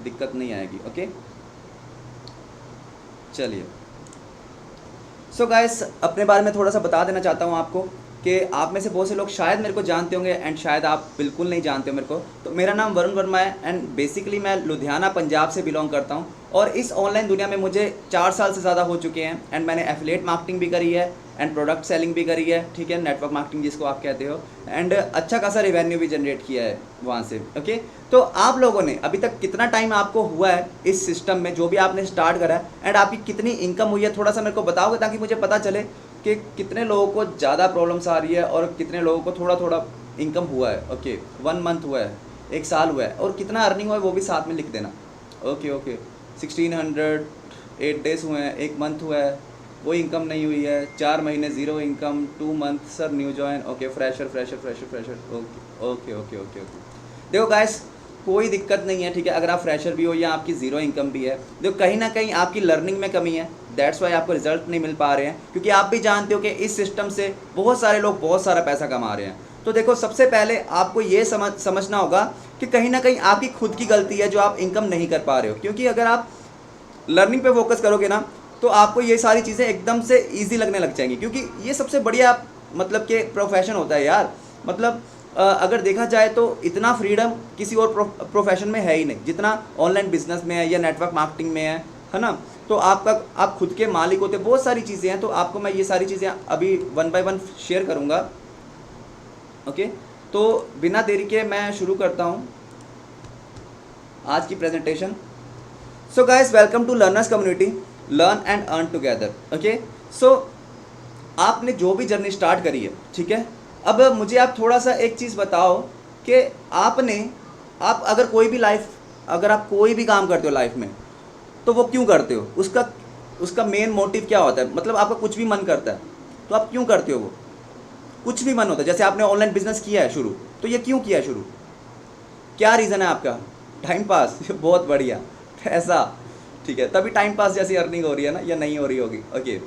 दिक्कत नहीं आएगी। ओके, चलिए। सो गाइस, अपने बारे में थोड़ा सा बता देना चाहता हूँ आपको कि आप में से बहुत से लोग शायद मेरे को जानते होंगे एंड शायद आप बिल्कुल नहीं जानते हो मेरे को। तो मेरा नाम वरुण वर्मा है एंड बेसिकली मैं लुधियाना पंजाब से बिलोंग करता हूँ। और इस ऑनलाइन दुनिया में मुझे 4 साल से ज़्यादा हो चुके हैं एंड मैंने एफिलिएट मार्केटिंग भी करी है एंड प्रोडक्ट सेलिंग भी करी है, ठीक है, नेटवर्क मार्केटिंग जिसको आप कहते हो, एंड अच्छा खासा रेवेन्यू भी जनरेट किया है वहाँ से। ओके, तो आप लोगों ने अभी तक कितना टाइम आपको हुआ है इस सिस्टम में, जो भी आपने स्टार्ट करा है, एंड आपकी कितनी इनकम हुई है, थोड़ा सा मेरे को बताओगे ताकि मुझे पता चले कि कितने लोगों को ज़्यादा प्रॉब्लम्स आ रही है और कितने लोगों को थोड़ा थोड़ा इनकम हुआ है। ओके, 1 मंथ हुआ है, 1 साल हुआ है, और कितना अर्निंग हुआ है वो भी साथ में लिख देना। ओके ओके, 1600, 8 डेज हुए हैं, 1 मंथ हुआ है, कोई इनकम नहीं हुई है, 4 महीने zero income, 2 month sir new join, okay, fresher fresher fresher fresher, okay okay okay okay okay. देखो गाइस, कोई दिक्कत नहीं है, ठीक है, अगर आप फ्रेशर भी हो या आपकी ज़ीरो इनकम भी है, देखो कहीं ना कहीं आपकी लर्निंग में कमी है, दैट्स वाई आपको रिजल्ट नहीं मिल पा रहे हैं, क्योंकि आप भी जानते हो कि इस सिस्टम से बहुत सारे लोग बहुत सारा पैसा कमा रहे हैं। तो देखो, सबसे पहले आपको ये समझना होगा कि कहीं ना कहीं आपकी खुद की गलती है जो आप इनकम नहीं कर पा रहे हो, क्योंकि अगर आप लर्निंग पे फोकस करोगे ना तो आपको ये सारी चीज़ें एकदम से ईजी लगने लग जाएंगी, क्योंकि ये सबसे बढ़िया मतलब कि प्रोफेशन होता है यार। मतलब अगर देखा जाए तो इतना फ्रीडम किसी और प्रोफेशन में है ही नहीं जितना ऑनलाइन बिजनेस में है या नेटवर्क मार्केटिंग में है ना। तो आप खुद के मालिक होते, बहुत सारी चीज़ें हैं, तो आपको मैं ये सारी चीज़ें अभी 1 बाय 1 शेयर करूँगा। ओके, तो बिना देरी के मैं शुरू करता हूँ आज की presentation. So guys, welcome to learners community, learn and earn together. Okay, so आपने जो भी जर्नी स्टार्ट करी है, ठीक है, अब मुझे आप थोड़ा सा एक चीज़ बताओ कि आप अगर अगर आप कोई भी काम करते हो लाइफ में, तो वो क्यों करते हो, उसका मेन मोटिव क्या होता है। मतलब आपका कुछ भी मन करता है तो आप क्यों करते हो, वो कुछ भी मन होता है, जैसे आपने ऑनलाइन बिजनेस किया है शुरू, तो ये क्यों किया है शुरू, क्या रीज़न है आपका, टाइम पास बहुत बढ़िया, ऐसा, ठीक है, तभी टाइम पास जैसी अर्निंग हो रही है ना, या नहीं हो रही होगी। ओके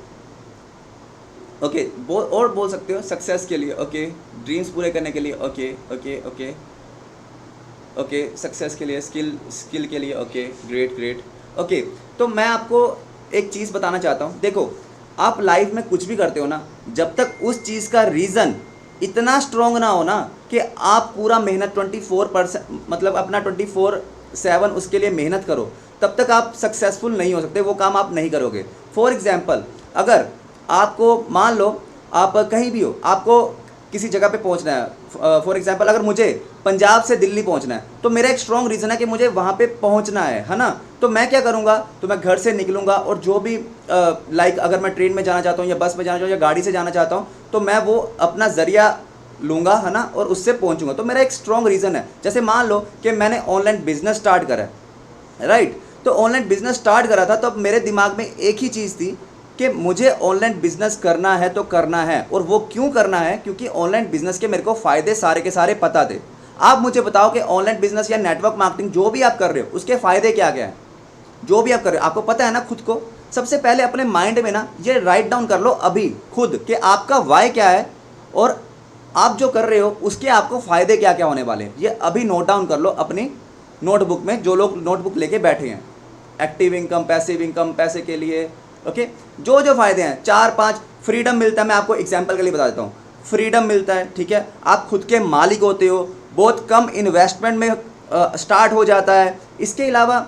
ओके, बोल सकते हो सक्सेस के लिए, ओके, ड्रीम्स पूरे करने के लिए, okay okay okay okay, success के लिए, स्किल के लिए, ओके, ग्रेट ग्रेट। ओके, तो मैं आपको एक चीज़ बताना चाहता हूँ। देखो, आप लाइफ में कुछ भी करते हो ना, जब तक उस चीज़ का रीज़न इतना स्ट्रॉन्ग ना हो ना कि आप पूरा मेहनत 24% मतलब अपना 24/7 उसके लिए मेहनत करो, तब तक आप सक्सेसफुल नहीं हो सकते, वो काम आप नहीं करोगे। फॉर एग्जाम्पल, अगर आपको मान लो आप कहीं भी हो, आपको किसी जगह पे पहुंचना है, फॉर एग्जांपल अगर मुझे पंजाब से दिल्ली पहुंचना है, तो मेरा एक स्ट्रॉन्ग रीज़न है कि मुझे वहाँ पे पहुंचना है ना। तो मैं क्या करूँगा, तो मैं घर से निकलूँगा और जो भी लाइक अगर मैं ट्रेन में जाना चाहता हूँ या बस में जाना चाहता हूँ या गाड़ी से जाना चाहता हूँ, तो मैं वो अपना ज़रिया लूँगा, है ना, और उससे पहुँचूँगा। तो मेरा एक स्ट्रॉन्ग रीज़न है। जैसे मान लो कि मैंने ऑनलाइन बिजनेस स्टार्ट करा है, राइट, तो ऑनलाइन बिजनेस स्टार्ट करा था, तो अब मेरे दिमाग में एक ही चीज़ थी कि मुझे ऑनलाइन बिजनेस करना है तो करना है। और वो क्यों करना है, क्योंकि ऑनलाइन बिजनेस के मेरे को फ़ायदे सारे के सारे पता थे। आप मुझे बताओ कि ऑनलाइन बिजनेस या नेटवर्क मार्केटिंग जो भी आप कर रहे हो उसके फ़ायदे क्या क्या हैं, जो भी आप कर रहे हो आपको पता है ना खुद को। सबसे पहले अपने माइंड में ना ये राइट डाउन कर लो अभी खुद कि आपका वाई क्या है और आप जो कर रहे हो उसके आपको फ़ायदे क्या क्या होने वाले हैं। ये अभी नोट डाउन कर लो अपनी नोटबुक में, जो लोग नोटबुक लेके बैठे हैं। एक्टिव इनकम, पैसिव इनकम, पैसे के लिए, ओके, जो जो फ़ायदे हैं 4-5। फ्रीडम मिलता है, मैं आपको एग्जांपल के लिए बता देता हूँ। फ्रीडम मिलता है, ठीक है, आप खुद के मालिक होते हो, बहुत कम इन्वेस्टमेंट में स्टार्ट हो जाता है। इसके अलावा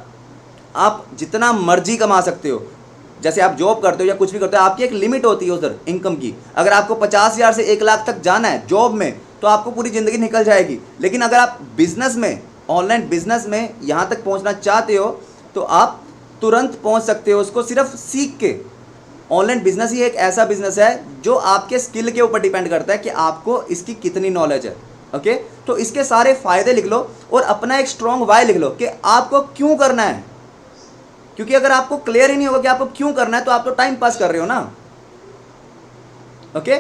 आप जितना मर्जी कमा सकते हो। जैसे आप जॉब करते हो या कुछ भी करते हो, आपकी एक लिमिट होती है उधर इनकम की। अगर आपको 50,000 से 1 लाख तक जाना है जॉब में, तो आपको पूरी ज़िंदगी निकल जाएगी। लेकिन अगर आप बिजनेस में, ऑनलाइन बिजनेस में यहाँ तक पहुँचना चाहते हो, तो आप तुरंत पहुँच सकते हो उसको सिर्फ सीख के। ऑनलाइन बिजनेस ही एक ऐसा बिजनेस है जो आपके स्किल के ऊपर डिपेंड करता है कि आपको इसकी कितनी नॉलेज है। ओके, तो इसके सारे फायदे लिख लो और अपना एक स्ट्रॉन्ग वाई लिख लो कि आपको क्यों करना है। क्योंकि अगर आपको क्लियर ही नहीं होगा कि आपको क्यों करना है, तो आप तो टाइम पास कर रहे हो ना। ओके,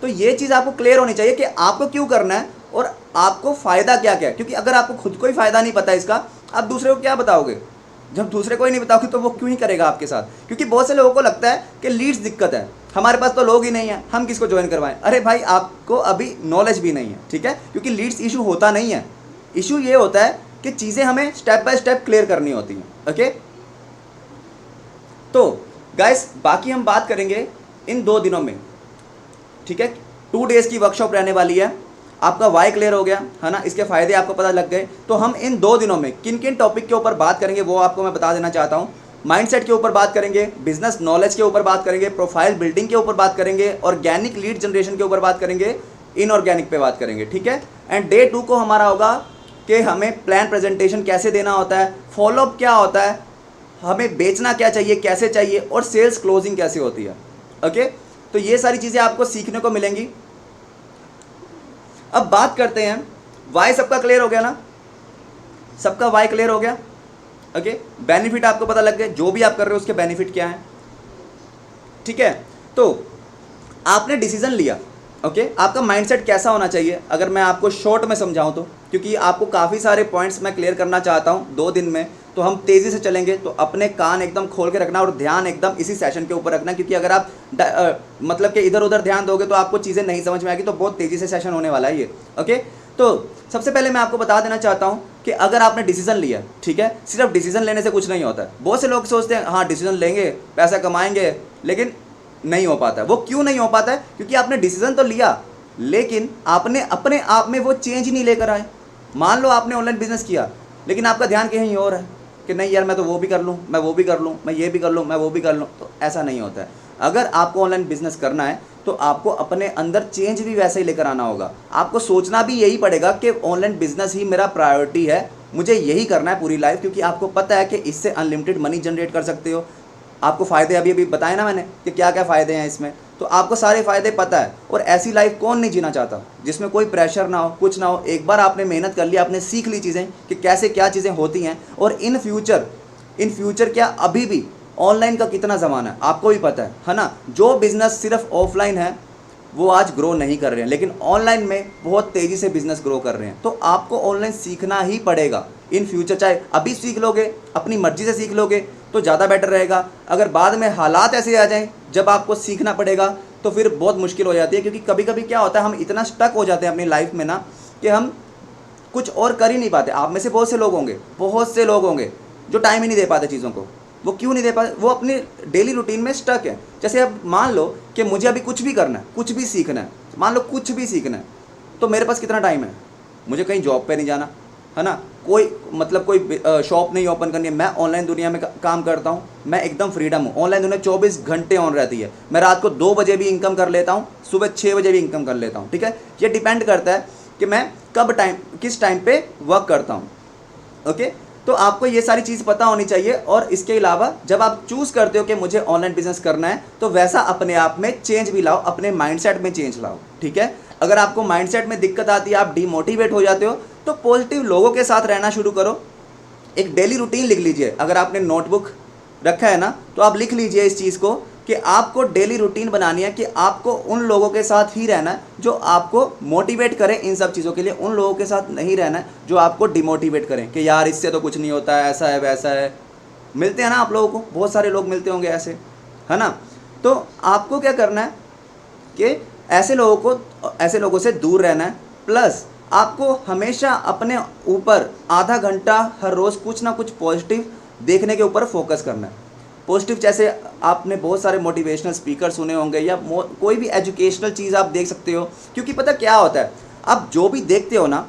तो ये चीज़ आपको क्लियर होनी चाहिए कि आपको क्यों करना है और आपको फ़ायदा क्या क्या है। क्योंकि अगर आपको खुद को ही फ़ायदा नहीं पता इसका, आप दूसरे को क्या बताओगे। जब दूसरे को ही नहीं बताओगे तो वो क्यों ही करेगा आपके साथ। क्योंकि बहुत से लोगों को लगता है कि लीड्स दिक्कत है, हमारे पास तो लोग ही नहीं है, हम किसको ज्वाइन करवाएं। अरे भाई, आपको अभी नॉलेज भी नहीं है, ठीक है, क्योंकि लीड्स इशू होता नहीं है। इशू ये होता है कि चीज़ें हमें स्टेप बाय स्टेप क्लियर करनी होती हैं। ओके, तो गाइस बाकी हम बात करेंगे इन 2 दिनों में, ठीक है। 2 डेज़ की वर्कशॉप रहने वाली है। आपका वाई क्लियर हो गया है ना, इसके फ़ायदे आपको पता लग गए। तो हम इन 2 दिनों में किन किन टॉपिक के ऊपर बात करेंगे वो आपको मैं बता देना चाहता हूँ। माइंडसेट के ऊपर बात करेंगे, बिजनेस नॉलेज के ऊपर बात करेंगे, प्रोफाइल बिल्डिंग के ऊपर बात करेंगे, ऑर्गेनिक लीड जनरेशन के ऊपर बात करेंगे, इनऑर्गेनिक पे बात करेंगे, ठीक है। एंड डे 2 को हमारा होगा कि हमें प्लान प्रेजेंटेशन कैसे देना होता है, फॉलोअप क्या होता है, हमें बेचना क्या चाहिए, कैसे चाहिए, और सेल्स क्लोजिंग कैसे होती है। ओके, तो ये सारी चीज़ें आपको सीखने को मिलेंगी। अब बात करते हैं, वाई सबका क्लियर हो गया ना, सबका वाई क्लियर हो गया। ओके, बेनिफिट आपको पता लग गए, जो भी आप कर रहे हो उसके बेनिफिट क्या है, ठीक है। तो आपने डिसीजन लिया, ओके, आपका माइंडसेट कैसा होना चाहिए अगर मैं आपको शॉर्ट में समझाऊं तो, क्योंकि आपको काफ़ी सारे पॉइंट्स मैं क्लियर करना चाहता हूं 2 दिन में, तो हम तेज़ी से चलेंगे। तो अपने कान एकदम खोल के रखना और ध्यान एकदम इसी सेशन के ऊपर रखना, क्योंकि अगर आप मतलब कि इधर उधर ध्यान दोगे तो आपको चीज़ें नहीं समझ में आएगी। तो बहुत तेज़ी से सेशन होने वाला है ये। ओके, तो सबसे पहले मैं आपको बता देना चाहता हूँ कि अगर आपने डिसीजन लिया, ठीक है, सिर्फ डिसीजन लेने से कुछ नहीं होता है। बहुत से लोग सोचते हैं हाँ डिसीजन लेंगे पैसा कमाएंगे, लेकिन नहीं हो पाता है। वो क्यों नहीं हो पाता है? क्योंकि आपने डिसीजन तो लिया, लेकिन आपने अपने आप में वो चेंज नहीं लेकर आए। मान लो आपने ऑनलाइन बिजनेस किया, लेकिन आपका ध्यान कहीं और है कि नहीं यार मैं तो वो भी कर लूँ, मैं वो भी कर लूँ, मैं ये भी कर लूँ, मैं वो भी कर लूँ। तो ऐसा नहीं होता है। अगर आपको ऑनलाइन बिजनेस करना है तो आपको अपने अंदर चेंज भी वैसे ही लेकर आना होगा। आपको सोचना भी यही पड़ेगा कि ऑनलाइन बिजनेस ही मेरा प्रायोरिटी है, मुझे यही करना है पूरी लाइफ, क्योंकि आपको पता है कि इससे अनलिमिटेड मनी जनरेट कर सकते हो। आपको फ़ायदे अभी अभी बताए ना मैंने कि क्या क्या फ़ायदे हैं इसमें, तो आपको सारे फ़ायदे पता है। और ऐसी लाइफ कौन नहीं जीना चाहता जिसमें कोई प्रेशर ना हो, कुछ ना हो। एक बार आपने मेहनत कर लिया, आपने सीख ली चीज़ें कि कैसे क्या चीज़ें होती हैं, और इन फ्यूचर क्या अभी भी ऑनलाइन का कितना ज़माना है आपको भी पता है ना। जो बिज़नेस सिर्फ ऑफलाइन है वो आज ग्रो नहीं कर रहे हैं, लेकिन ऑनलाइन में बहुत तेज़ी से बिजनेस ग्रो कर रहे हैं। तो आपको ऑनलाइन सीखना ही पड़ेगा इन फ्यूचर। चाहे अभी सीख लोगे, अपनी मर्जी से सीख लोगे तो ज़्यादा बेटर रहेगा। अगर बाद में हालात ऐसे आ जाएं जब आपको सीखना पड़ेगा तो फिर बहुत मुश्किल हो जाती है। क्योंकि कभी कभी क्या होता है, हम इतना स्टक हो जाते हैं अपनी लाइफ में ना कि हम कुछ और कर ही नहीं पाते। आप में से बहुत से लोग होंगे जो टाइम ही नहीं दे पाते चीज़ों को। वो क्यों नहीं दे पाते? वो अपनी डेली रूटीन में स्टक है। जैसे अब मान लो कि मुझे अभी कुछ भी करना है, कुछ भी सीखना है, मान लो कुछ भी सीखना है, तो मेरे पास कितना टाइम है? मुझे कहीं जॉब पे नहीं जाना है ना, कोई शॉप नहीं ओपन करनी है। मैं ऑनलाइन दुनिया में काम करता हूँ, मैं एकदम फ्रीडम हूँ। ऑनलाइन दुनिया 24 घंटे ऑन रहती है। मैं रात को 2 बजे भी इनकम कर लेता हूँ, सुबह 6 बजे भी इनकम कर लेता हूँ, ठीक है। ये डिपेंड करता है कि मैं किस टाइम पे वर्क करता हूँ। ओके, तो आपको ये सारी चीज़ पता होनी चाहिए। और इसके अलावा जब आप चूज़ करते हो कि मुझे ऑनलाइन बिजनेस करना है, तो वैसा अपने आप में चेंज भी लाओ, अपने माइंडसेट में चेंज लाओ, ठीक है। अगर आपको माइंडसेट में दिक्कत आती है, आप डीमोटिवेट हो जाते हो, तो पॉजिटिव लोगों के साथ रहना शुरू करो। एक डेली रूटीन लिख लीजिए। अगर आपने नोटबुक रखा है ना, तो आप लिख लीजिए इस चीज़ को कि आपको डेली रूटीन बनानी है कि आपको उन लोगों के साथ ही रहना है जो आपको मोटिवेट करें इन सब चीज़ों के लिए। उन लोगों के साथ नहीं रहना है जो आपको डिमोटिवेट करें कि यार इससे तो कुछ नहीं होता है, ऐसा है वैसा है। मिलते हैं ना आप लोगों को, बहुत सारे लोग मिलते होंगे ऐसे, है ना। तो आपको क्या करना है कि ऐसे लोगों से दूर रहना है। प्लस आपको हमेशा अपने ऊपर आधा घंटा हर रोज़ कुछ ना कुछ पॉजिटिव देखने के ऊपर फोकस करना है। पॉजिटिव जैसे आपने बहुत सारे मोटिवेशनल स्पीकर सुने होंगे, या कोई भी एजुकेशनल चीज़ आप देख सकते हो। क्योंकि पता क्या होता है, आप जो भी देखते हो ना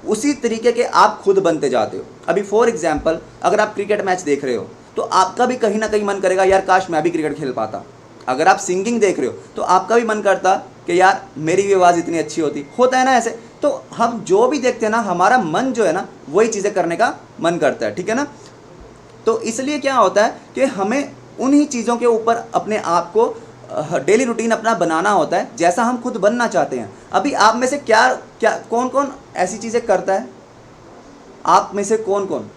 उसी तरीके के आप खुद बनते जाते हो। अभी फॉर एग्जांपल अगर आप क्रिकेट मैच देख रहे हो तो आपका भी कहीं ना कहीं मन करेगा यार काश मैं भी क्रिकेट खेल पाता। अगर आप सिंगिंग देख रहे हो तो आपका भी मन करता कि यार मेरी भी आवाज़ इतनी अच्छी होता है ना ऐसे। तो हम जो भी देखते हैं ना, हमारा मन जो है ना वही चीज़ें करने का मन करता है, ठीक है ना। तो इसलिए क्या होता है कि हमें उन्हीं चीज़ों के ऊपर अपने आप को डेली रूटीन अपना बनाना होता है जैसा हम खुद बनना चाहते हैं। अभी आप में से कौन कौन ऐसी चीज़ें करता है? आप में से कौन कौन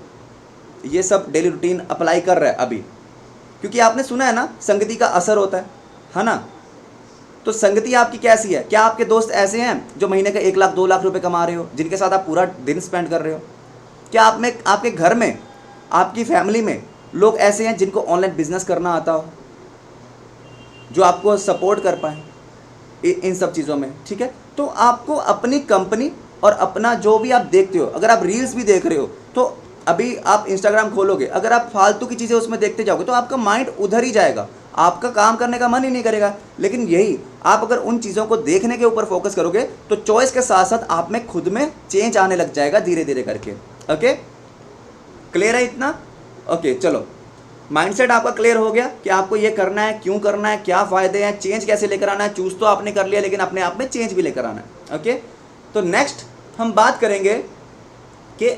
ये सब डेली रूटीन अप्लाई कर रहा है अभी? क्योंकि आपने सुना है ना संगति का असर होता है ना। तो संगति आपकी कैसी है? क्या आपके दोस्त ऐसे हैं जो महीने का 1 लाख 2 लाख रुपए कमा रहे हो, जिनके साथ आप पूरा दिन स्पेंड कर रहे हो? क्या आपके घर में, आपकी फैमिली में लोग ऐसे हैं जिनको ऑनलाइन बिजनेस करना आता हो, जो आपको सपोर्ट कर पाए इन सब चीज़ों में, ठीक है। तो आपको अपनी कंपनी और अपना जो भी आप देखते हो, अगर आप रील्स भी देख रहे हो तो अभी आप इंस्टाग्राम खोलोगे, अगर आप फालतू की चीज़ें उसमें देखते जाओगे तो आपका माइंड उधर ही जाएगा, आपका काम करने का मन ही नहीं करेगा। लेकिन यही आप अगर उन चीज़ों को देखने के ऊपर फोकस करोगे तो चॉइस के साथ साथ आप में खुद में चेंज आने लग जाएगा धीरे धीरे करके। ओके, क्लियर है इतना? ओके चलो, माइंडसेट आपका क्लियर हो गया कि आपको ये करना है, क्यों करना है, क्या फ़ायदे हैं, चेंज कैसे लेकर आना है। चूज़ तो आपने कर लिया लेकिन अपने आप में चेंज भी लेकर आना है। ओके, तो नेक्स्ट हम बात करेंगे कि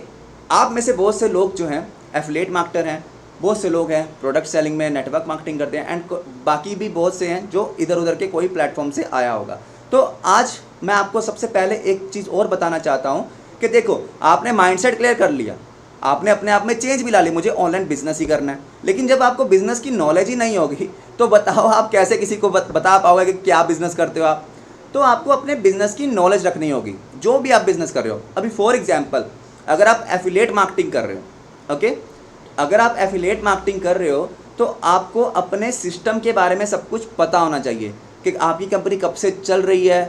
आप में से बहुत से लोग जो हैं एफिलिएट मार्केटर हैं, बहुत से लोग हैं प्रोडक्ट सेलिंग में नेटवर्क मार्केटिंग करते हैं, एंड बाकी भी बहुत से हैं जो इधर उधर के कोई प्लेटफॉर्म से आया होगा। तो आज मैं आपको सबसे पहले एक चीज़ और बताना चाहता हूँ कि देखो, आपने माइंडसेट क्लियर कर लिया, आपने अपने आप में चेंज भी ला ली, मुझे ऑनलाइन बिजनेस ही करना है, लेकिन जब आपको बिजनेस की नॉलेज ही नहीं होगी तो बताओ आप कैसे किसी को बता पाओगे कि क्या बिजनेस करते हो आप। तो आपको अपने बिजनेस की नॉलेज रखनी होगी, जो भी आप बिजनेस कर रहे हो। अभी फॉर एग्जांपल अगर आप एफिलिएट मार्केटिंग कर रहे हो, ओके, अगर आप एफिलिएट मार्केटिंग कर रहे हो तो आपको अपने सिस्टम के बारे में सब कुछ पता होना चाहिए कि आपकी कंपनी कब से चल रही है,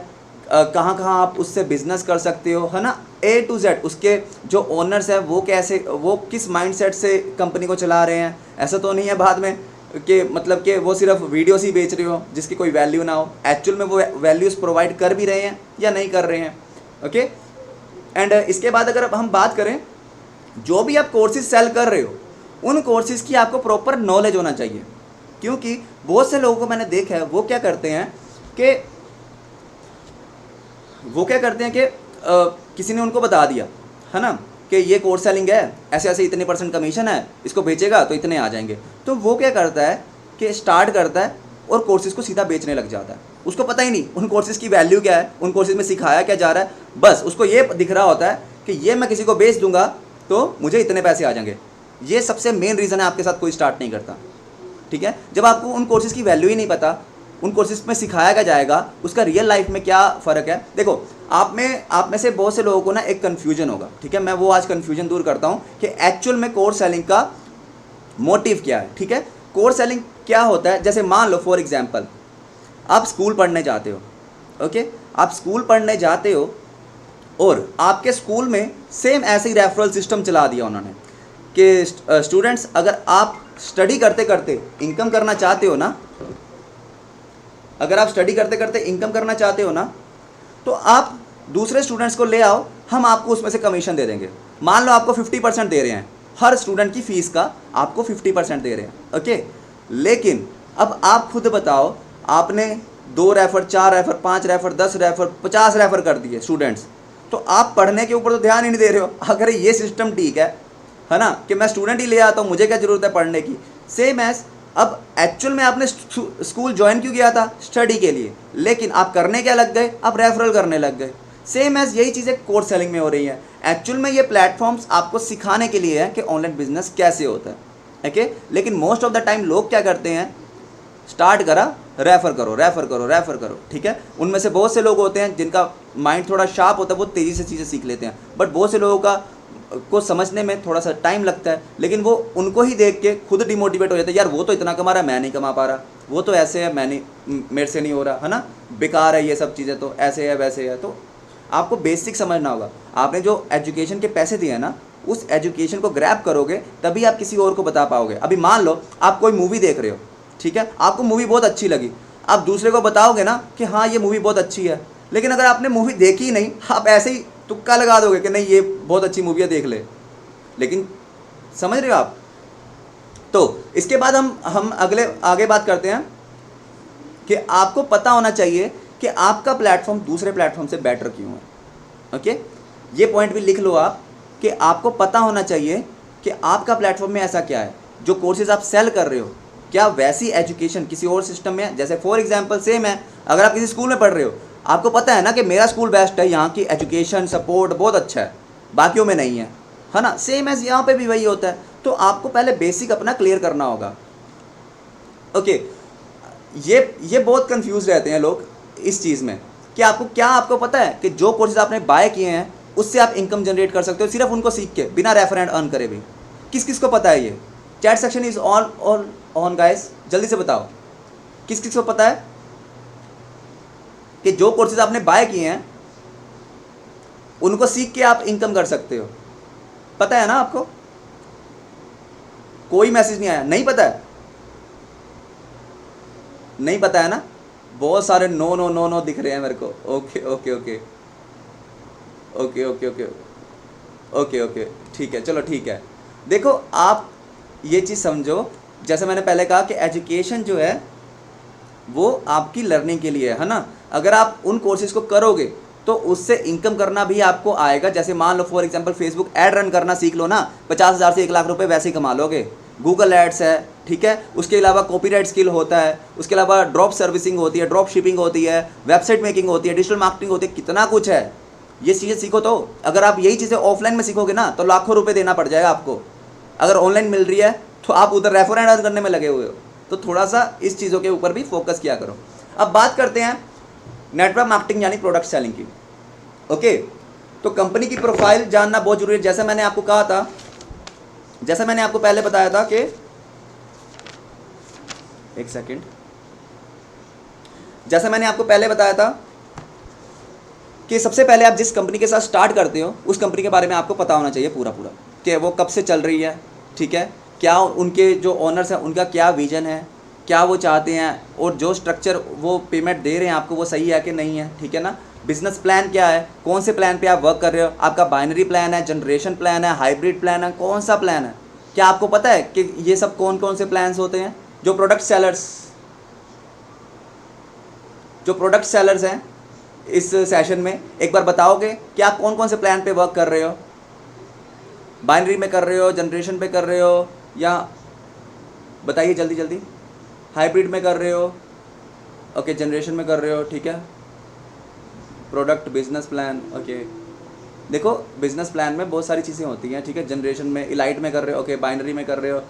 कहाँ कहाँ आप उससे बिजनेस कर सकते हो, है ना, ए टू जेड। उसके जो ओनर्स हैं वो कैसे, वो किस माइंडसेट से कंपनी को चला रहे हैं। ऐसा तो नहीं है बाद में कि मतलब कि वो सिर्फ वीडियोस ही बेच रहे हो जिसकी कोई वैल्यू ना हो, एक्चुअल में वो वैल्यूज़ प्रोवाइड कर भी रहे हैं या नहीं कर रहे हैं। ओके, एंड इसके बाद अगर अब हम बात करें, जो भी आप कोर्सेज सेल कर रहे हो उन कोर्सेज की आपको प्रॉपर नॉलेज होना चाहिए, क्योंकि बहुत से लोगों को मैंने देखा है वो क्या करते हैं कि किसी ने उनको बता दिया, है ना, कि ये कोर्स सेलिंग है, ऐसे ऐसे इतने % कमीशन है, इसको बेचेगा तो इतने आ जाएंगे। तो वो क्या करता है कि स्टार्ट करता है और कोर्सेज को सीधा बेचने लग जाता है। उसको पता ही नहीं उन कोर्सेज की वैल्यू क्या है, उन कोर्सेज में सिखाया क्या जा रहा है, बस उसको ये दिख रहा होता है कि ये मैं किसी को बेच दूंगा तो मुझे इतने पैसे आ जाएंगे। ये सबसे मेन रीज़न है आपके साथ कोई स्टार्ट नहीं करता। ठीक है, जब आपको उन कोर्सेज की वैल्यू ही नहीं पता, उन कोर्सेज में सिखाया क्या जाएगा, उसका रियल लाइफ में क्या फ़र्क है। देखो, आप में से बहुत से लोगों को ना एक कन्फ्यूजन होगा, ठीक है, मैं वो आज कन्फ्यूजन दूर करता हूँ कि एक्चुअल में कोर्स सेलिंग का मोटिव क्या है। ठीक है, कोर्स सेलिंग क्या होता है, जैसे मान लो फॉर एग्जांपल आप स्कूल पढ़ने जाते हो, ओके, आप स्कूल पढ़ने जाते हो और आपके स्कूल में सेम ऐसे ही रेफरल सिस्टम चला दिया उन्होंने कि स्टूडेंट्स, अगर आप स्टडी करते करते इनकम करना चाहते हो ना, अगर आप स्टडी करते करते इनकम करना चाहते हो ना, तो आप दूसरे स्टूडेंट्स को ले आओ, हम आपको उसमें से कमीशन दे देंगे। मान लो आपको 50% दे रहे हैं, हर स्टूडेंट की फ़ीस का आपको 50% दे रहे हैं, ओके। लेकिन अब आप खुद बताओ, आपने 2 refer, 4 refer, 5 refer, 10 refer, 50 refer कर दिए स्टूडेंट्स, तो आप पढ़ने के ऊपर तो ध्यान ही नहीं दे रहे हो। अगर ये सिस्टम ठीक है ना, कि मैं स्टूडेंट ही ले आता हूँ, मुझे क्या ज़रूरत है पढ़ने की, सेम एज अब एक्चुअल में आपने स्कूल ज्वाइन क्यों किया था, स्टडी के लिए, लेकिन आप करने क्या लग गए, आप रेफरल करने लग गए। सेम एज यही चीज़ें कोर्स सेलिंग में हो रही है। एक्चुअल में ये प्लेटफॉर्म्स आपको सिखाने के लिए है कि ऑनलाइन बिजनेस कैसे होता है, ओके। लेकिन मोस्ट ऑफ द टाइम लोग क्या करते हैं, स्टार्ट करा, रेफ़र करो रेफ़र करो रेफ़र करो, ठीक है। उनमें से बहुत से लोग होते हैं जिनका माइंड थोड़ा शार्प होता है, वो तेज़ी से चीज़ें सीख लेते हैं, बट बहुत से लोगों को समझने में थोड़ा सा टाइम लगता है, लेकिन वो उनको ही देख के खुद डिमोटिवेट हो जाते हैं, यार वो तो इतना कमा रहा है, मैं नहीं कमा पा रहा, वो तो ऐसे है, मेरे से नहीं हो रहा, है ना, बेकार है ये सब चीज़ें, तो ऐसे है वैसे है। तो आपको बेसिक समझना होगा, आपने जो एजुकेशन के पैसे दिए हैं ना, उस एजुकेशन को ग्रैब करोगे तभी आप किसी और को बता पाओगे। अभी मान लो आप कोई मूवी देख रहे हो, ठीक है, आपको मूवी बहुत अच्छी लगी, आप दूसरे को बताओगे ना कि हाँ ये मूवी बहुत अच्छी है, लेकिन अगर आपने मूवी देखी ही नहीं, आप ऐसे ही तुक्का लगा दोगे कि नहीं ये बहुत अच्छी मूवी है, देख ले, लेकिन समझ रहे हो आप। तो इसके बाद हम आगे बात करते हैं कि आपको पता होना चाहिए कि आपका प्लेटफॉर्म दूसरे प्लेटफॉर्म से बेटर क्यों है, ओके। ये पॉइंट भी लिख लो आप कि आपको पता होना चाहिए कि आपका प्लेटफॉर्म में ऐसा क्या है, जो कोर्सेज आप सेल कर रहे हो, क्या वैसी एजुकेशन किसी और सिस्टम में है। जैसे फॉर एग्जांपल सेम है, अगर आप किसी स्कूल में पढ़ रहे हो, आपको पता है ना कि मेरा स्कूल बेस्ट है, यहाँ की एजुकेशन सपोर्ट बहुत अच्छा है, बाकियों में नहीं है ना, सेम एज यहाँ पे भी वही होता है। तो आपको पहले बेसिक अपना क्लियर करना होगा, ओके। ये बहुत कंफ्यूज रहते हैं लोग इस चीज़ में कि आपको पता है कि जो कोर्सेज आपने बाय किए हैं उससे आप इनकम जनरेट कर सकते हो सिर्फ उनको सीख के, बिना रेफर एंड अर्न करे भी। किस किस को पता है ये? Chat section is on guys, जल्दी से बताओ किस किस को पता है कि जो कोर्सेज आपने बाय किए हैं उनको सीख के आप इनकम कर सकते हो। पता है ना आपको? कोई मैसेज नहीं आया? नहीं पता है? नहीं पता है ना? बहुत सारे नो नो नो नो दिख रहे हैं मेरे को। Okay okay okay okay okay okay okay okay, ठीक है, चलो ठीक है। देखो आप ये चीज़ समझो, जैसे मैंने पहले कहा कि एजुकेशन जो है वो आपकी लर्निंग के लिए है ना। अगर आप उन कोर्सेज को करोगे तो उससे इनकम करना भी आपको आएगा। जैसे मान लो for example Facebook ad run करना सीख लो ना, 50,000 से 1 लाख रुपए वैसे ही कमा लोगे। गूगल एड्स है, ठीक है, उसके अलावा कॉपीराइट स्किल होता है, उसके अलावा ड्रॉप सर्विसिंग होती है, ड्रॉप शिपिंग होती है, वेबसाइट मेकिंग होती है, डिजिटल मार्केटिंग होती है, कितना कुछ है। ये चीज़ें सीखो। तो अगर आप यही चीज़ें ऑफलाइन में सीखोगे ना तो लाखों रुपए देना पड़ जाएगा आपको। अगर ऑनलाइन मिल रही है तो आप उधर रेफर एंड अर्न करने में लगे हुए हो। तो थोड़ा सा इस चीज़ों के ऊपर भी फोकस किया करो। अब बात करते हैं नेटवर्क मार्केटिंग यानी प्रोडक्ट सेलिंग की। ओके, तो कंपनी की प्रोफाइल जानना बहुत जरूरी है। जैसा मैंने आपको कहा था, जैसा मैंने आपको पहले बताया था कि एक सेकेंड, जैसा मैंने आपको पहले बताया था कि सबसे पहले आप जिस कंपनी के साथ स्टार्ट करते हो उस कंपनी के बारे में आपको पता होना चाहिए पूरा पूरा, कि वो कब से चल रही है, ठीक है, क्या उनके जो ओनर्स हैं उनका क्या विजन है, क्या वो चाहते हैं, और जो स्ट्रक्चर वो पेमेंट दे रहे हैं आपको वो सही है कि नहीं है, ठीक है ना। बिजनेस प्लान क्या है, कौन से प्लान पे आप वर्क कर रहे हो, आपका बाइनरी प्लान है, जनरेशन प्लान है, हाइब्रिड प्लान है, कौन सा प्लान है। क्या आपको पता है कि ये सब कौन कौन से प्लान्स होते हैं। जो प्रोडक्ट सेलर्स हैं इस सेशन में एक बार बताओगे कि आप कौन कौन से प्लान पे वर्क कर रहे हो। बाइनरी में कर रहे हो, जनरेशन पे कर रहे हो, या बताइए जल्दी जल्दी। हाइब्रिड में कर रहे हो, ओके, जनरेशन में कर रहे हो, ठीक है। Product business plan, okay. देखो बिजनेस प्लान में बहुत सारी चीज़ें होती हैं, ठीक है। जनरेशन में इलाइट में कर रहे हो, ओके, बाइनरी में कर रहे हो,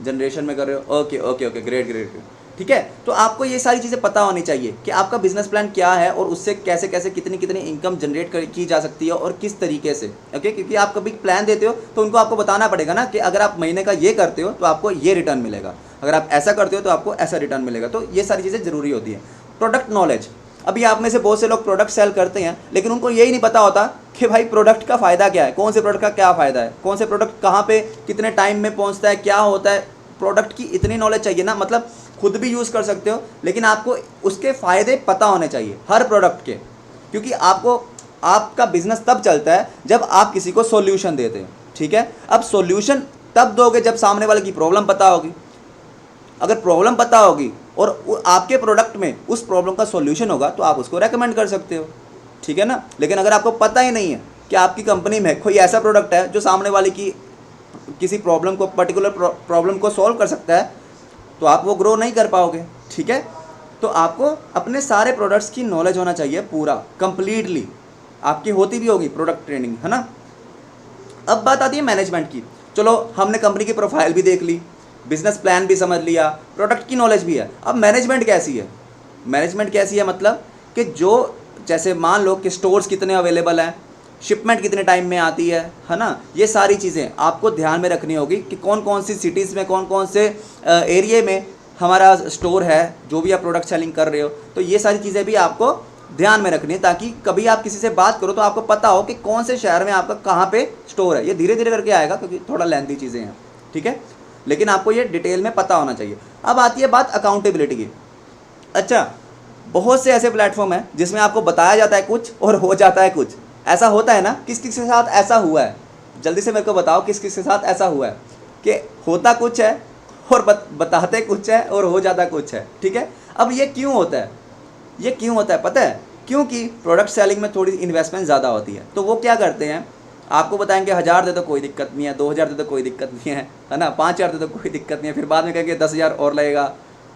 जनरेशन में कर रहे हो, okay okay okay, great great great, ठीक है। तो आपको ये सारी चीज़ें पता होनी चाहिए कि आपका बिजनेस प्लान क्या है और उससे कैसे कैसे कितनी कितनी इनकम जनरेट की जा सकती है और किस तरीके से, ओके। क्योंकि आप कभी प्लान देते हो तो उनको आपको बताना पड़ेगा ना कि अगर आप महीने का ये करते हो तो आपको ये रिटर्न मिलेगा, अगर आप ऐसा करते हो तो आपको ऐसा रिटर्न मिलेगा। तो ये सारी चीज़ें ज़रूरी होती है। प्रोडक्ट नॉलेज, अभी आप में से बहुत से लोग प्रोडक्ट सेल करते हैं लेकिन उनको यही नहीं पता होता कि भाई प्रोडक्ट का फ़ायदा क्या है, कौन से प्रोडक्ट का क्या फ़ायदा है, कौन से प्रोडक्ट कहाँ पे कितने टाइम में पहुँचता है, क्या होता है। प्रोडक्ट की इतनी नॉलेज चाहिए ना, मतलब खुद भी यूज़ कर सकते हो लेकिन आपको उसके फ़ायदे पता होने चाहिए हर प्रोडक्ट के। क्योंकि आपको आपका बिजनेस तब चलता है जब आप किसी को सॉल्यूशन देते हो, ठीक है। अब सॉल्यूशन तब दोगे जब सामने वाले की प्रॉब्लम पता होगी। अगर प्रॉब्लम पता होगी और आपके प्रोडक्ट में उस प्रॉब्लम का सॉल्यूशन होगा तो आप उसको रेकमेंड कर सकते हो, ठीक है ना। लेकिन अगर आपको पता ही नहीं है कि आपकी कंपनी में कोई ऐसा प्रोडक्ट है जो सामने वाले की किसी प्रॉब्लम को, पर्टिकुलर प्रॉब्लम को सॉल्व कर सकता है, तो आप वो ग्रो नहीं कर पाओगे, ठीक है। तो आपको अपने सारे प्रोडक्ट्स की नॉलेज होना चाहिए पूरा कंप्लीटली। आपकी होती भी होगी प्रोडक्ट ट्रेनिंग, है ना। अब बात आती है मैनेजमेंट की। चलो हमने कंपनी की प्रोफाइल भी देख ली, बिजनेस प्लान भी समझ लिया, प्रोडक्ट की नॉलेज भी है। अब मैनेजमेंट कैसी है, मैनेजमेंट कैसी है मतलब कि जो जैसे मान लो कि स्टोर्स कितने अवेलेबल हैं, शिपमेंट कितने टाइम में आती है ना। ये सारी चीज़ें आपको ध्यान में रखनी होगी कि कौन कौन सी सिटीज़ में, कौन कौन से एरिए में हमारा स्टोर है, जो भी आप प्रोडक्ट सेलिंग कर रहे हो। तो ये सारी चीज़ें भी आपको ध्यान में रखनी है ताकि कभी आप किसी से बात करो तो आपको पता हो कि कौन से शहर में आपका कहाँ पे स्टोर है। ये धीरे धीरे करके आएगा क्योंकि थोड़ा लेंथी चीज़ें हैं, ठीक है, लेकिन आपको ये डिटेल में पता होना चाहिए। अब आती है बात अकाउंटेबिलिटी की। अच्छा, बहुत से ऐसे प्लेटफॉर्म हैं जिसमें आपको बताया जाता है कुछ और हो जाता है कुछ। ऐसा होता है ना, किस किस के साथ ऐसा हुआ है, जल्दी से मेरे को बताओ किस किस के साथ ऐसा हुआ है कि होता कुछ है और बताते कुछ है और हो जाता कुछ है, ठीक है। अब ये क्यों होता है, ये क्यों होता है पता है? क्योंकि प्रोडक्ट सेलिंग में थोड़ी इन्वेस्टमेंट ज़्यादा होती है। तो वो क्या करते हैं, आपको बताएंगे 1000 दे दो कोई दिक्कत नहीं है, 2000 दे दो कोई दिक्कत नहीं है ना, 5000 दे दो कोई दिक्कत नहीं है, फिर बाद में कहेंगे 10,000 और लगेगा,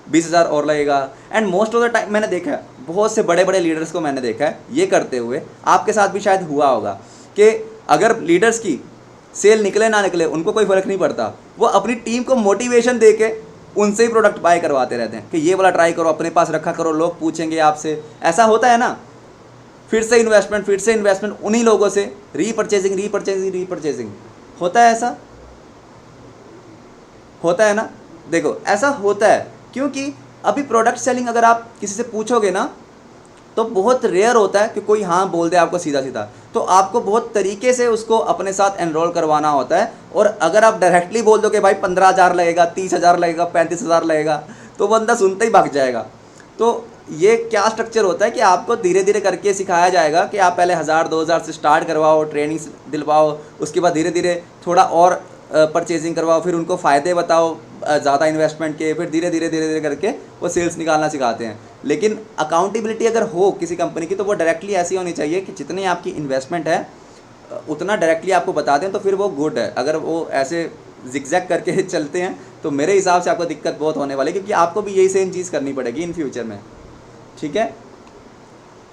20,000 और लगेगा। And most of the time मैंने देखा है, बहुत से बड़े बड़े लीडर्स को मैंने देखा है ये करते हुए। आपके साथ भी शायद हुआ होगा कि अगर लीडर्स की सेल निकले ना निकले उनको कोई फ़र्क नहीं पड़ता, वो अपनी टीम को मोटिवेशन दे के उनसे ही प्रोडक्ट बाय करवाते रहते हैं कि ये वाला ट्राई करो, अपने पास रखा करो, लोग पूछेंगे आपसे। ऐसा होता है ना, फिर से इन्वेस्टमेंट, फिर से इन्वेस्टमेंट, उन्हीं लोगों से रीपरचेजिंग रीपरचेजिंग रीपरचेजिंग होता है। ऐसा होता है ना, देखो ऐसा होता है क्योंकि अभी प्रोडक्ट सेलिंग अगर आप किसी से पूछोगे ना तो बहुत रेयर होता है कि कोई हाँ बोल दे आपको सीधा सीधा। तो आपको बहुत तरीके से उसको अपने साथ एनरोल करवाना होता है। और अगर आप डायरेक्टली बोल दो कि भाई 15,000 लगेगा, 30,000 लगेगा, 35,000 लगेगा, तो बंदा सुनते ही भाग जाएगा। तो ये क्या स्ट्रक्चर होता है कि आपको धीरे धीरे करके सिखाया जाएगा कि आप पहले 1,000-2,000 से स्टार्ट करवाओ, ट्रेनिंग दिलवाओ, उसके बाद धीरे धीरे थोड़ा और परचेजिंग करवाओ, फिर उनको फ़ायदे बताओ ज़्यादा इन्वेस्टमेंट के, फिर धीरे धीरे धीरे धीरे करके वो सेल्स निकालना सिखाते हैं। लेकिन अकाउंटेबिलिटी अगर हो किसी कंपनी की, तो वो डायरेक्टली ऐसी होनी चाहिए कि जितनी आपकी इन्वेस्टमेंट है उतना डायरेक्टली आपको बता दें, तो फिर वो गुड है। अगर वो ऐसे जिगजैग करके चलते हैं तो मेरे हिसाब से आपको दिक्कत बहुत होने वाली है, क्योंकि आपको भी यही सेम चीज़ करनी पड़ेगी इन फ्यूचर में। ठीक है,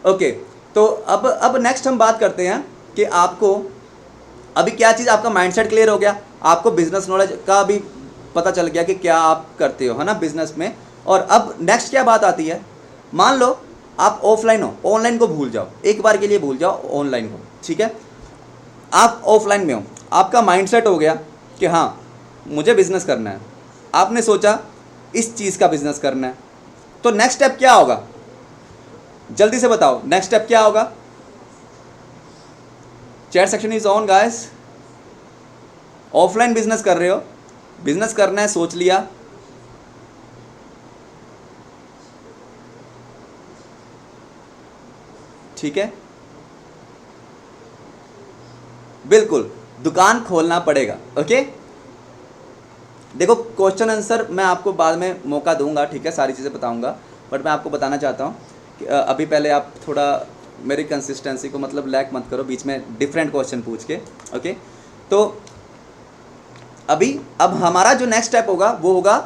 ओके। तो अब नेक्स्ट हम बात करते हैं कि आपको अभी क्या चीज़, आपका माइंडसेट क्लियर हो गया, आपको बिजनेस नॉलेज का भी पता चल गया कि क्या आप करते हो, है ना, बिजनेस में। और अब नेक्स्ट क्या बात आती है, मान लो आप ऑफलाइन हो, ऑनलाइन को भूल जाओ, एक बार के लिए भूल जाओ ऑनलाइन को, ठीक है। आप ऑफलाइन में हो, आपका माइंडसेट हो गया कि हाँ मुझे बिजनेस करना है, आपने सोचा इस चीज़ का बिजनेस करना है, तो नेक्स्ट स्टेप क्या होगा, जल्दी से बताओ नेक्स्ट स्टेप क्या होगा। Chat section is on guys. Offline business कर रहे हो, बिजनेस करना है, सोच लिया, ठीक है, बिल्कुल दुकान खोलना पड़ेगा। ओके, देखो क्वेश्चन आंसर मैं आपको बाद में मौका दूंगा, ठीक है, सारी चीज़ें बताऊंगा, बट मैं आपको बताना चाहता हूँ कि अभी पहले आप थोड़ा मेरी कंसिस्टेंसी को मतलब लैक मत करो बीच में डिफरेंट क्वेश्चन पूछ के। ओके, तो अब हमारा जो नेक्स्ट स्टेप होगा वो होगा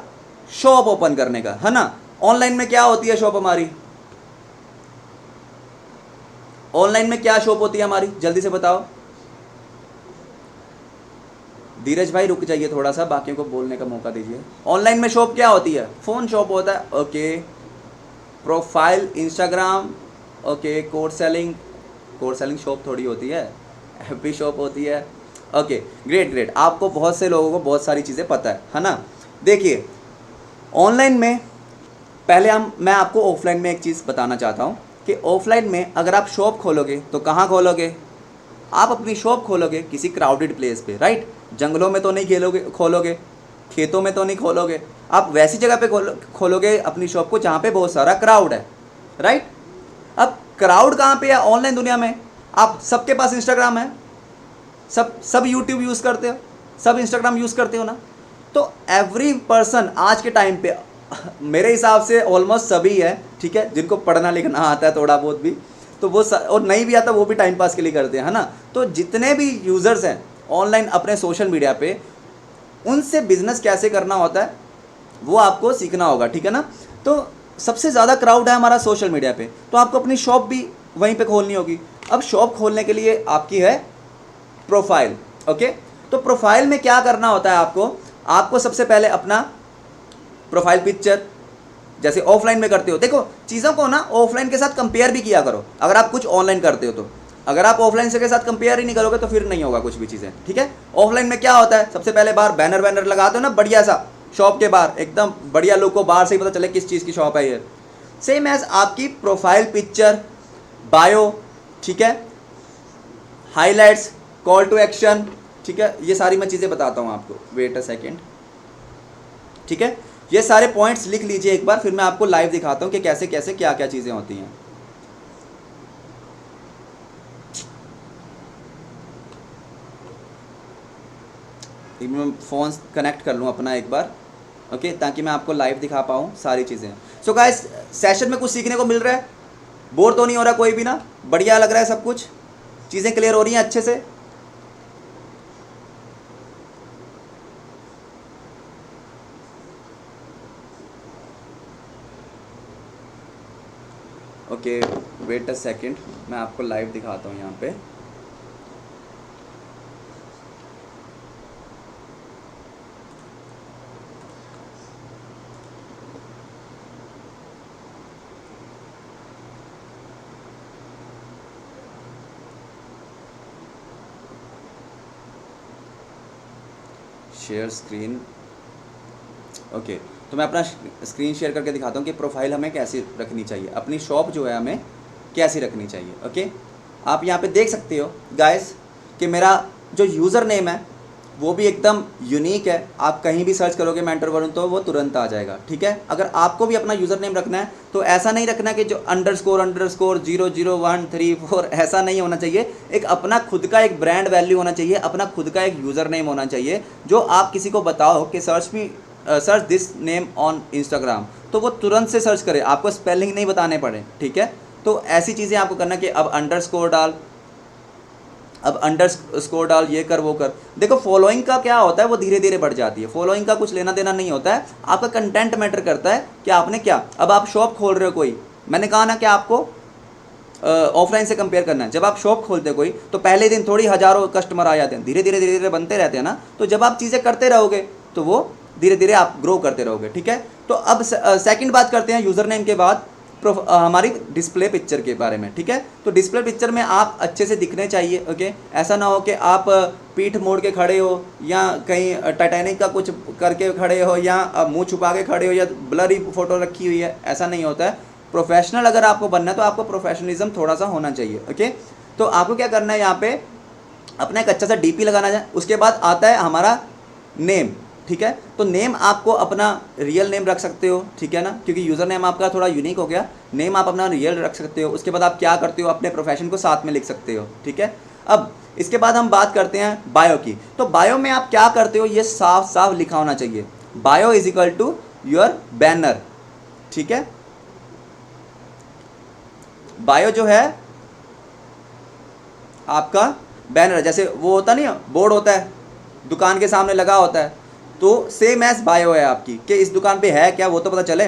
शॉप ओपन करने का, है ना। ऑनलाइन में क्या होती है शॉप हमारी, ऑनलाइन में क्या शॉप होती है हमारी, जल्दी से बताओ। धीरज भाई रुक जाइए थोड़ा सा, बाकियों को बोलने का मौका दीजिए। ऑनलाइन में शॉप क्या होती है, फ़ोन शॉप होता है। Okay, profile Instagram, okay, code selling shop थोड़ी होती है, एफबी शॉप होती है। ओके, ग्रेट ग्रेट, आपको बहुत से लोगों को बहुत सारी चीज़ें पता है ना। देखिए ऑनलाइन में पहले मैं आपको ऑफलाइन में एक चीज़ बताना चाहता हूँ कि ऑफलाइन में अगर आप शॉप खोलोगे तो कहाँ खोलोगे, आप अपनी शॉप खोलोगे किसी क्राउडेड प्लेस पे, राइट। जंगलों में तो नहीं खोलोगे, खेतों में तो नहीं खोलोगे, आप वैसी जगह पे खोलोगे अपनी शॉप को जहाँ पे बहुत सारा क्राउड है, राइट। अब क्राउड कहाँ पे है ऑनलाइन दुनिया में, आप सबके पास इंस्टाग्राम है, सब यूट्यूब यूज़ करते हो, सब इंस्टाग्राम यूज़ करते हो ना। तो एवरी पर्सन आज के टाइम पे मेरे हिसाब से ऑलमोस्ट सभी है, ठीक है, जिनको पढ़ना लिखना आता है थोड़ा बहुत भी, तो वो और नहीं भी आता वो भी टाइम पास के लिए करते हैं, है ना। तो जितने भी यूज़र्स हैं ऑनलाइन अपने सोशल मीडिया पे, उनसे बिजनेस कैसे करना होता है वो आपको सीखना होगा, ठीक है ना। तो सबसे ज़्यादा क्राउड है हमारा सोशल मीडिया पे, तो आपको अपनी शॉप भी वहीं पे खोलनी होगी। अब शॉप खोलने के लिए आपकी है प्रोफाइल। ओके, तो प्रोफाइल में क्या करना होता है आपको सबसे पहले अपना प्रोफाइल पिक्चर, जैसे ऑफलाइन में करते हो, देखो चीज़ों को ना ऑफलाइन के साथ कंपेयर भी किया करो अगर आप कुछ ऑनलाइन करते हो तो। अगर आप ऑफलाइन से के साथ कंपेयर ही नहीं करोगे तो फिर नहीं होगा कुछ भी चीज़ें, ठीक है। ऑफलाइन में क्या होता है, सबसे पहले बार बैनर लगाते हो ना बढ़िया सा शॉप के बाहर, एकदम बढ़िया लोग को बाहर से ही पता चले किस चीज़ की शॉप है ये। सेम एज आपकी प्रोफाइल पिक्चर, बायो, ठीक है, हाईलाइट्स, कॉल टू एक्शन, ठीक है, ये सारी मैं चीज़ें बताता हूँ आपको, वेट अ सेकेंड, ठीक है। ये सारे पॉइंट्स लिख लीजिए एक बार, फिर मैं आपको लाइव दिखाता हूँ कि कैसे कैसे क्या क्या चीज़ें होती हैं। मैं फ़ोन कनेक्ट कर लूँ अपना एक बार, ओके, ताकि मैं आपको लाइव दिखा पाऊँ सारी चीज़ें। सो गाइस, सेशन में कुछ सीखने को मिल रहा है, बोर तो नहीं हो रहा कोई भी ना, बढ़िया लग रहा है सब कुछ, चीज़ें क्लियर हो रही हैं अच्छे से। ओके, वेट अ सेकेंड, मैं आपको लाइव दिखाता हूँ यहाँ पे। शेयर स्क्रीन, ओके, तो मैं अपना स्क्रीन शेयर करके दिखाता हूँ कि प्रोफाइल हमें कैसे रखनी चाहिए। अपनी शॉप जो है हमें कैसी रखनी चाहिए। ओके, आप यहाँ पे देख सकते हो गाइस कि मेरा जो यूज़र नेम है वो भी एकदम यूनिक है। आप कहीं भी सर्च करोगे मेंटर वरुण तो वो तुरंत आ जाएगा। ठीक है, अगर आपको भी अपना यूज़र नेम रखना है तो ऐसा नहीं रखना कि जो अंडरस्कोर 00134 ऐसा नहीं होना चाहिए। एक अपना खुद का एक ब्रांड वैल्यू होना चाहिए, अपना खुद का एक यूज़र नेम होना चाहिए जो आप किसी को बताओ कि search this name on Instagram, तो वो तुरंत से सर्च करे, आपको स्पेलिंग नहीं बताने पड़े। ठीक है, तो ऐसी चीज़ें आपको करना कि अब अंडरस्कोर डाल, ये कर वो कर। देखो फॉलोइंग का क्या होता है, वो धीरे धीरे बढ़ जाती है। फॉलोइंग का कुछ लेना देना नहीं होता है, आपका कंटेंट मैटर करता है कि आपने क्या। अब आप शॉप खोल रहे हो कोई, मैंने कहा ना कि आपको ऑफलाइन से कंपेयर करना है। जब आप शॉप खोलते हो कोई तो पहले दिन थोड़ी हज़ारों कस्टमर आ जाते हैं, धीरे धीरे बनते रहते हैं ना। तो जब आप चीज़ें करते रहोगे तो वो धीरे धीरे आप ग्रो करते रहोगे। ठीक है, तो अब सेकंड बात करते हैं यूज़र नेम के बाद हमारी डिस्प्ले पिक्चर के बारे में। ठीक है, तो डिस्प्ले पिक्चर में आप अच्छे से दिखने चाहिए। ओके, ऐसा ना हो कि आप पीठ मोड़ के खड़े हो या कहीं टाइटैनिक का कुछ करके खड़े हो या मुंह छुपा के खड़े हो या ब्लरी फोटो रखी हुई है, ऐसा नहीं होता है। प्रोफेशनल अगर आपको बनना है तो आपको प्रोफेशनलिज्म थोड़ा सा होना चाहिए। ओके, तो आपको क्या करना है, यहाँ पे अपना एक अच्छा सा डीपी लगाना है। उसके बाद आता है हमारा नेम। ठीक है, तो नेम आपको अपना रियल नेम रख सकते हो। ठीक है ना, क्योंकि यूज़र नेम आपका थोड़ा यूनिक हो गया, नेम आप अपना रियल रख सकते हो। उसके बाद आप क्या करते हो, अपने प्रोफेशन को साथ में लिख सकते हो। ठीक है, अब इसके बाद हम बात करते हैं बायो की। तो बायो में आप क्या करते हो ये साफ साफ लिखा होना चाहिए। Bio is equal to your banner. ठीक है, बायो जो है आपका बैनर, जैसे वो होता नहीं, बोर्ड होता है दुकान के सामने लगा होता है, तो सेम एज बायो है आपकी कि इस दुकान पे है क्या वो तो पता चले।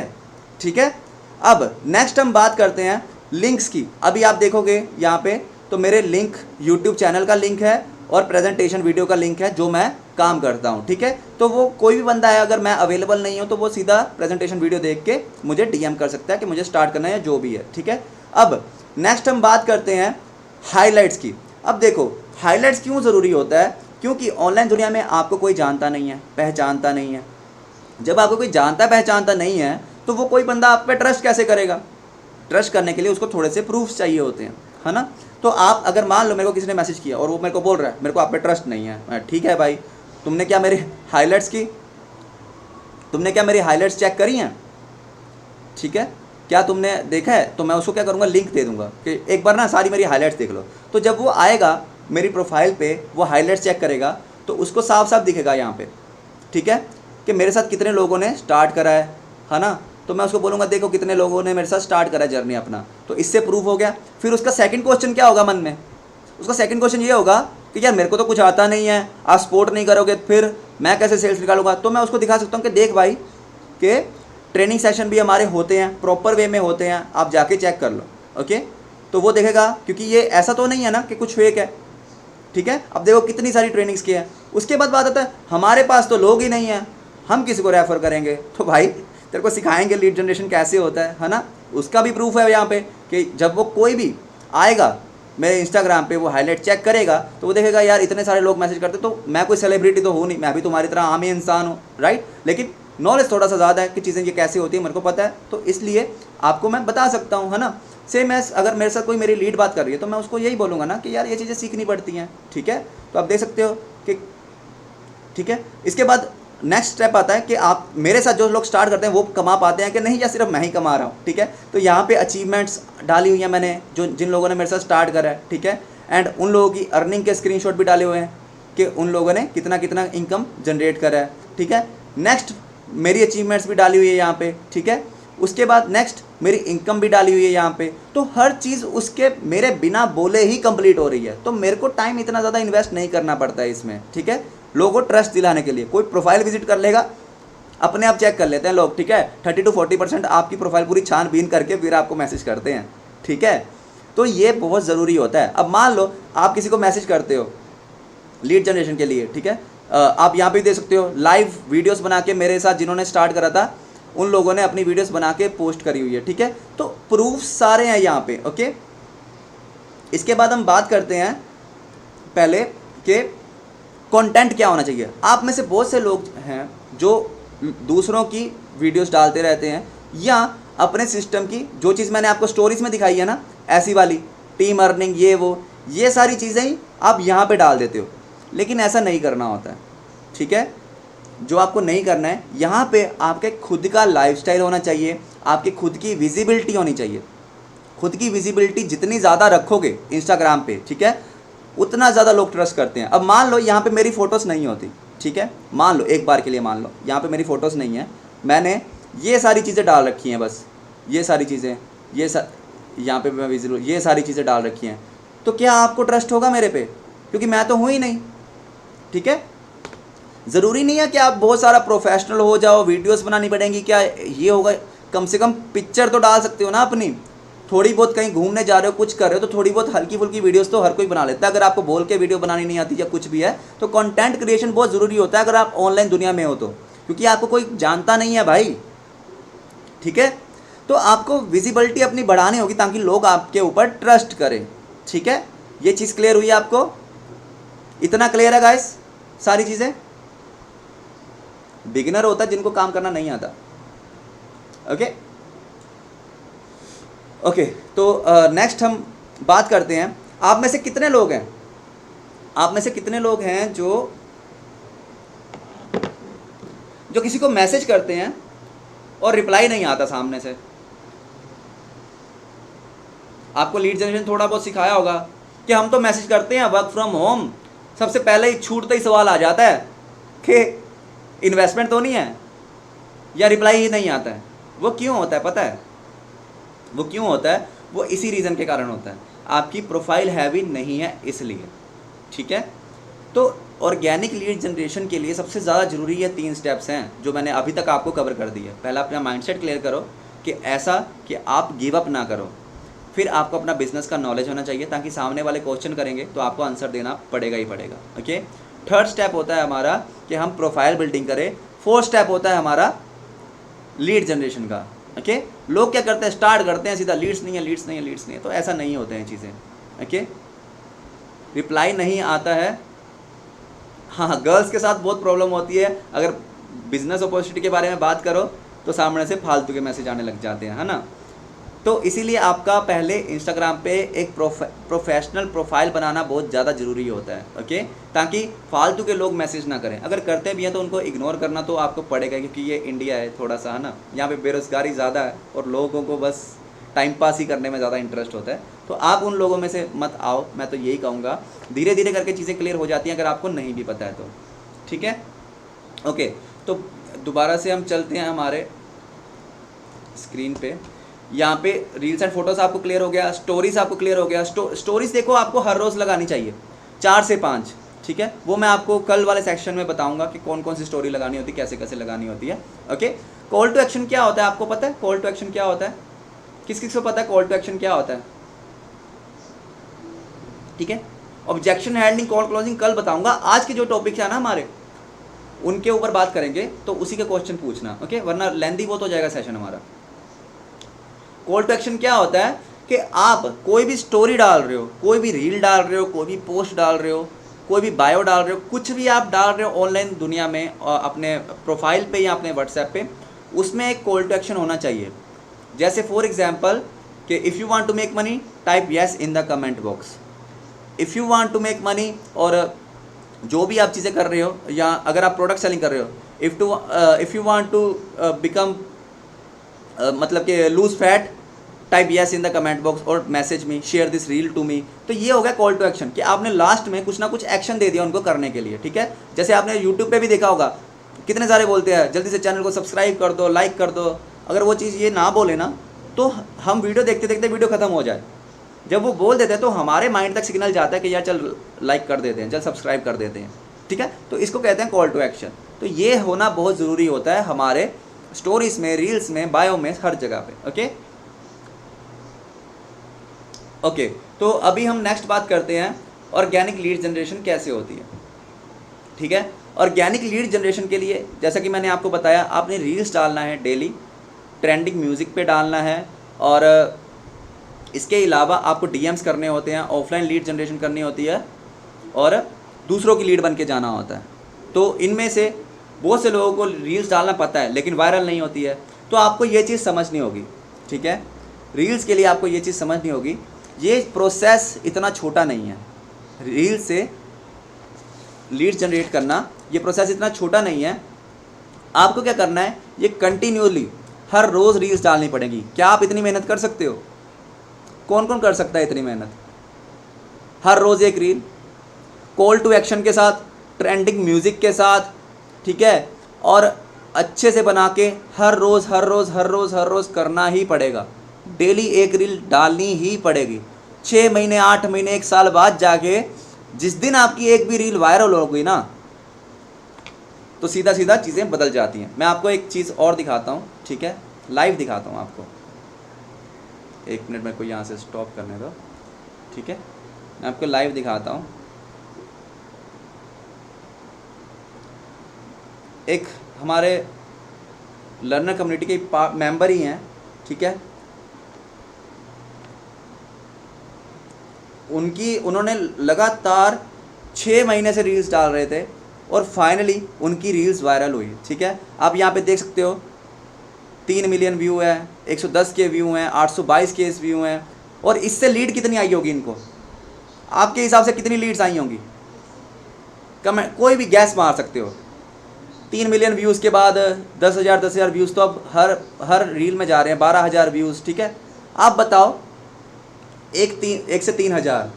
ठीक है, अब नेक्स्ट हम बात करते हैं लिंक्स की। अभी आप देखोगे यहाँ पे तो मेरे लिंक यूट्यूब चैनल का लिंक है और प्रेजेंटेशन वीडियो का लिंक है जो मैं काम करता हूँ। ठीक है, तो वो कोई भी बंदा है अगर मैं अवेलेबल नहीं हूँ तो वो सीधा प्रेजेंटेशन वीडियो देख के मुझे डीएम कर सकता है कि मुझे स्टार्ट करना है या जो भी है। ठीक है, अब नेक्स्ट हम बात करते हैं हाईलाइट्स की। अब देखो हाईलाइट्स क्यों ज़रूरी होता है, क्योंकि ऑनलाइन दुनिया में आपको कोई जानता नहीं है, पहचानता नहीं है। जब आपको कोई जानता पहचानता नहीं है तो वो कोई बंदा आप पे ट्रस्ट कैसे करेगा। ट्रस्ट करने के लिए उसको थोड़े से प्रूफ्स चाहिए होते हैं, है ना। तो आप अगर मान लो मेरे को किसी ने मैसेज किया और वो मेरे को बोल रहा है मेरे को आप पे ट्रस्ट नहीं है, ठीक है भाई, तुमने क्या मेरी हाईलाइट्स की, तुमने क्या मेरी हाईलाइट्स चेक करी हैं, ठीक है, क्या तुमने देखा है, तो मैं उसको क्या करूँगा, लिंक दे दूँगा कि एक बार ना सारी मेरी हाईलाइट्स देख लो। तो जब वो आएगा मेरी प्रोफाइल पे, वो हाईलाइट्स चेक करेगा तो उसको साफ साफ दिखेगा यहाँ पे, ठीक है, कि मेरे साथ कितने लोगों ने स्टार्ट करा है ना। तो मैं उसको बोलूँगा देखो कितने लोगों ने मेरे साथ स्टार्ट करा जर्नी अपना, तो इससे प्रूफ हो गया। फिर उसका सेकंड क्वेश्चन क्या होगा मन में, उसका सेकंड क्वेश्चन ये होगा कि यार मेरे को तो कुछ आता नहीं है, आप सपोर्ट नहीं करोगे फिर मैं कैसे सेल्स निकालूंगा। तो मैं उसको दिखा सकता हूँ कि देख भाई कि ट्रेनिंग सेशन भी हमारे होते हैं, प्रॉपर वे में होते हैं, आप जाके चेक कर लो। ओके, तो वो देखेगा, क्योंकि ये ऐसा तो नहीं है ना कि कुछ फेक है, ठीक है। अब देखो कितनी सारी ट्रेनिंग्स की है। उसके बाद बात आता है हमारे पास तो लोग ही नहीं हैं, हम किसी को रेफ़र करेंगे। तो भाई तेरे को सिखाएंगे लीड जनरेशन कैसे होता है ना। उसका भी प्रूफ है यहाँ पे कि जब वो कोई भी आएगा मेरे इंस्टाग्राम पे, वो हाईलाइट चेक करेगा तो वो देखेगा यार इतने सारे लोग मैसेज करते, तो मैं कोई सेलिब्रिटी तो हूँ नहीं, मैं भी तुम्हारी तरह आम ही इंसान हूँ, राइट। लेकिन नॉलेज थोड़ा सा ज़्यादा है कि चीज़ें ये कैसे होती है, मेरे को पता है, तो इसलिए आपको मैं बता सकता हूँ, है ना। सेम एज अगर मेरे साथ कोई मेरी लीड बात कर रही है तो मैं उसको यही बोलूँगा ना कि यार ये चीज़ें सीखनी पड़ती हैं, ठीक है। तो आप देख सकते हो कि ठीक है। इसके बाद नेक्स्ट स्टेप आता है कि आप मेरे साथ जो लोग स्टार्ट करते हैं वो कमा पाते हैं कि नहीं, या सिर्फ मैं ही कमा रहा हूँ, ठीक है। तो यहाँ पे अचीवमेंट्स डाली हुई हैं मैंने, जो जिन लोगों ने मेरे साथ स्टार्ट करा है, ठीक है। एंड उन लोगों की अर्निंग के स्क्रीनशॉट भी डाले हुए हैं कि उन लोगों ने कितना कितना इनकम जनरेट करा है, ठीक है। नेक्स्ट मेरी अचीवमेंट्स भी डाली हुई है यहाँ पे, ठीक है। उसके बाद नेक्स्ट मेरी इनकम भी डाली हुई है यहाँ पे। तो हर चीज़ उसके मेरे बिना बोले ही कंप्लीट हो रही है, तो मेरे को टाइम इतना ज़्यादा इन्वेस्ट नहीं करना पड़ता है इसमें, ठीक है। लोगों को ट्रस्ट दिलाने के लिए कोई प्रोफाइल विजिट कर लेगा, अपने आप चेक कर लेते हैं लोग, ठीक है। 30 to 40% आपकी प्रोफाइल पूरी छानबीन करके फिर आपको मैसेज करते हैं, ठीक है। तो ये बहुत ज़रूरी होता है। अब मान लो आप किसी को मैसेज करते हो लीड जनरेशन के लिए, ठीक है। आप यहाँ पे दे सकते हो लाइव वीडियोस बना के, मेरे साथ जिन्होंने स्टार्ट करा था उन लोगों ने अपनी वीडियोस बना के पोस्ट करी हुई है, ठीक है। तो प्रूफ सारे हैं यहाँ पे, ओके। इसके बाद हम बात करते हैं पहले कि कंटेंट क्या होना चाहिए। आप में से बहुत से लोग हैं जो दूसरों की वीडियोस डालते रहते हैं या अपने सिस्टम की, जो चीज़ मैंने आपको स्टोरीज में दिखाई है ना, ऐसी वाली टीम अर्निंग, ये सारी चीज़ें ही आप यहाँ पे डाल देते हो, लेकिन ऐसा नहीं करना होता है, ठीक है। जो आपको नहीं करना है, यहाँ पे आपके खुद का लाइफस्टाइल होना चाहिए, आपकी खुद की विजिबिलिटी होनी चाहिए। खुद की विजिबिलिटी जितनी ज़्यादा रखोगे इंस्टाग्राम पे, ठीक है, उतना ज़्यादा लोग ट्रस्ट करते हैं। अब मान लो यहाँ पे मेरी फ़ोटोज़ नहीं होती, ठीक है, मान लो एक बार के लिए मान लो यहाँ पे मेरी फ़ोटोज़ नहीं है, मैंने ये सारी चीज़ें डाल रखी हैं, बस ये सारी चीज़ें, यहाँ पे मैं विजिबल, ये सारी चीज़ें डाल रखी हैं, तो क्या आपको ट्रस्ट होगा मेरे पे? क्योंकि मैं तो हूँ ही नहीं, ठीक है। ज़रूरी नहीं है कि आप बहुत सारा प्रोफेशनल हो जाओ, वीडियोस बनानी पड़ेंगी, क्या ये होगा? कम से कम पिक्चर तो डाल सकते हो ना अपनी, थोड़ी बहुत कहीं घूमने जा रहे हो, कुछ कर रहे हो, तो थोड़ी बहुत हल्की फुल्की वीडियोस तो हर कोई बना लेता है। अगर आपको बोल के वीडियो बनानी नहीं आती या कुछ भी है, तो कंटेंट क्रिएशन बहुत ज़रूरी होता है अगर आप ऑनलाइन दुनिया में हो तो, क्योंकि आपको कोई जानता नहीं है भाई, ठीक है। तो आपको विजिबिलिटी अपनी बढ़ानी होगी ताकि लोग आपके ऊपर ट्रस्ट करें, ठीक है। ये चीज़ क्लियर हुई आपको? इतना क्लियर है गाइस सारी चीज़ें? बिगिनर होता है जिनको काम करना नहीं आता, ओके ओके। तो नेक्स्ट हम बात करते हैं, आप में से कितने लोग हैं, आप में से कितने लोग हैं जो किसी को मैसेज करते हैं और रिप्लाई नहीं आता सामने से? आपको लीड जनरेशन थोड़ा बहुत सिखाया होगा कि हम तो मैसेज करते हैं वर्क फ्रॉम होम, सबसे पहले ही छूटते ही सवाल आ जाता है कि इन्वेस्टमेंट तो नहीं है, या रिप्लाई ही नहीं आता है। वो क्यों होता है पता है? वो क्यों होता है? वो इसी रीज़न के कारण होता है, आपकी प्रोफाइल हैवी नहीं है इसलिए, ठीक है। तो ऑर्गेनिक लीड जनरेशन के लिए सबसे ज़्यादा ज़रूरी ये 3 स्टेप्स हैं जो मैंने अभी तक आपको कवर कर दी है। पहला अपना माइंडसेट क्लियर करो कि ऐसा कि आप गिव अप ना करो, फिर आपको अपना बिजनेस का नॉलेज होना चाहिए ताकि सामने वाले क्वेश्चन करेंगे तो आपको आंसर देना पड़ेगा ही पड़ेगा, ओके। थर्ड स्टेप होता है हमारा कि हम प्रोफाइल बिल्डिंग करें। फोर्थ स्टेप होता है हमारा लीड जनरेशन का, ओके। लोग क्या करते हैं, स्टार्ट करते हैं सीधा लीड्स नहीं है, लीड्स नहीं है, लीड्स नहीं है, तो ऐसा नहीं होते हैं चीज़ें, ओके। रिप्लाई नहीं आता है, हाँ, गर्ल्स के साथ बहुत प्रॉब्लम होती है। अगर बिजनेस अपॉर्चुनिटी के बारे में बात करो तो सामने से फालतू के मैसेज आने लग जाते हैं, है ना। तो इसीलिए आपका पहले इंस्टाग्राम पे एक प्रोफेशनल प्रोफाइल बनाना बहुत ज़्यादा ज़रूरी होता है, ओके, ताकि फालतू के लोग मैसेज ना करें। अगर करते भी हैं तो उनको इग्नोर करना तो आपको पड़ेगा, क्योंकि ये इंडिया है थोड़ा सा, है ना, यहाँ पे बेरोज़गारी ज़्यादा है और लोगों को बस टाइम पास ही करने में ज़्यादा इंटरेस्ट होता है। तो आप उन लोगों में से मत आओ, मैं तो यही कहूँगा। धीरे धीरे करके चीज़ें क्लियर हो जाती हैं अगर आपको नहीं भी पता है तो, ठीक है, ओके। तो दोबारा से हम चलते हैं हमारे स्क्रीन पे। यहाँ पे रील्स एंड फोटोज़ आपको क्लियर हो गया, स्टोरीज़ आपको क्लियर हो गया। स्टोरीज़ देखो आपको हर रोज़ लगानी चाहिए, 4 से 5, ठीक है। वो मैं आपको कल वाले सेक्शन में बताऊंगा कि कौन कौन सी स्टोरी लगानी होती है, कैसे कैसे लगानी होती है, ओके। कॉल टू एक्शन क्या होता है आपको पता है? कॉल टू एक्शन क्या होता है? किस किस को पता है कॉल टू एक्शन क्या होता है? ठीक है, ऑब्जेक्शन हैंडलिंग, कॉल क्लोजिंग कल बताऊंगा। आज के जो टॉपिक है ना हमारे, उनके ऊपर बात करेंगे, तो उसी के क्वेश्चन पूछना, ओके, वरना लेंदी बहुत हो जाएगा सेशन हमारा। कॉल टू एक्शन क्या होता है कि आप कोई भी स्टोरी डाल रहे हो, कोई भी रील डाल रहे हो, कोई भी पोस्ट डाल रहे हो, कोई भी बायो डाल रहे हो, कुछ भी आप डाल रहे हो ऑनलाइन दुनिया में, अपने प्रोफाइल पे या अपने व्हाट्सएप पे, उसमें एक कॉल टू एक्शन होना चाहिए। जैसे फॉर एग्जांपल कि if you want to make money type yes in the comment box. If you want to make money, और जो भी आप चीज़ें कर रहे हो, या अगर आप प्रोडक्ट सेलिंग कर रहे हो, if you want to become मतलब कि lose fat type yes in the comment box और message me, share this reel to me. तो ये हो गया कॉल टू एक्शन कि आपने लास्ट में कुछ ना कुछ एक्शन दे दिया उनको करने के लिए, ठीक है। जैसे आपने यूट्यूब पे भी देखा होगा, कितने सारे बोलते हैं जल्दी से चैनल को सब्सक्राइब कर दो, लाइक कर दो। अगर वो चीज़ ये ना बोले ना, तो हम वीडियो देखते देखते वीडियो ख़त्म हो जाए। जब वो बोल देते हैं तो हमारे माइंड तक सिग्नल जाता है कि यार चल लाइक कर देते हैं, चल सब्सक्राइब कर देते हैं, ठीक है। तो इसको कहते हैं कॉल टू एक्शन। तो ये होना बहुत ज़रूरी होता है हमारे स्टोरीज में, रील्स में, बायो में, हर जगह पे, ओके ओके। तो अभी हम नेक्स्ट बात करते हैं ऑर्गेनिक लीड जनरेशन कैसे होती है, ठीक है। ऑर्गेनिक लीड जनरेशन के लिए जैसा कि मैंने आपको बताया, आपने रील्स डालना है डेली, ट्रेंडिंग म्यूज़िक पे डालना है, और इसके अलावा आपको डीएम्स करने होते हैं, ऑफलाइन लीड जनरेशन करनी होती है, और दूसरों की लीड बन के जाना होता है। तो इनमें से बहुत से लोगों को रील्स डालना पता है लेकिन वायरल नहीं होती है, तो आपको ये चीज़ समझनी होगी, ठीक है। रील्स के लिए आपको ये चीज़ समझनी होगी ये प्रोसेस इतना छोटा नहीं है, रील से लीड जनरेट करना ये प्रोसेस इतना छोटा नहीं है। आपको क्या करना है, ये कंटिन्यूअसली हर रोज़ रील्स डालनी पड़ेगी। क्या आप इतनी मेहनत कर सकते हो? कौन कौन कर सकता है इतनी मेहनत? हर रोज़ एक रील, कॉल टू एक्शन के साथ, ट्रेंडिंग म्यूज़िक के साथ, ठीक है, और अच्छे से बना के हर रोज़ हर रोज़ हर रोज़ हर रोज़ करना ही पड़ेगा। डेली एक रील डालनी ही पड़ेगी। 6 महीने 8 महीने 1 साल बाद जाके जिस दिन आपकी एक भी रील वायरल हो गई ना, तो सीधा सीधा चीज़ें बदल जाती हैं। मैं आपको एक चीज़ और दिखाता हूँ, ठीक है, लाइव दिखाता हूँ आपको। 1 मिनट मेरे को यहाँ से स्टॉप करने दो, ठीक है, मैं आपको लाइव दिखाता हूँ। एक हमारे लर्नर कम्युनिटी के मेंबर ही हैं, ठीक है, उन्होंने लगातार 6 महीने से रील्स डाल रहे थे और फाइनली उनकी रील्स वायरल हुई, ठीक है। आप यहाँ पे देख सकते हो 3 मिलियन व्यू है, 110 के व्यू हैं, 822 के व्यू हैं, और इससे लीड कितनी आई होगी इनको? आपके हिसाब से कितनी लीड्स आई होंगी? कमेंट, कोई भी गैस मार सकते हो। 3 मिलियन व्यूज़ के बाद 10,000 व्यूज़ तो अब हर रील में जा रहे हैं, 12,000 व्यूज़, ठीक है। आप बताओ, 1 से 3,000,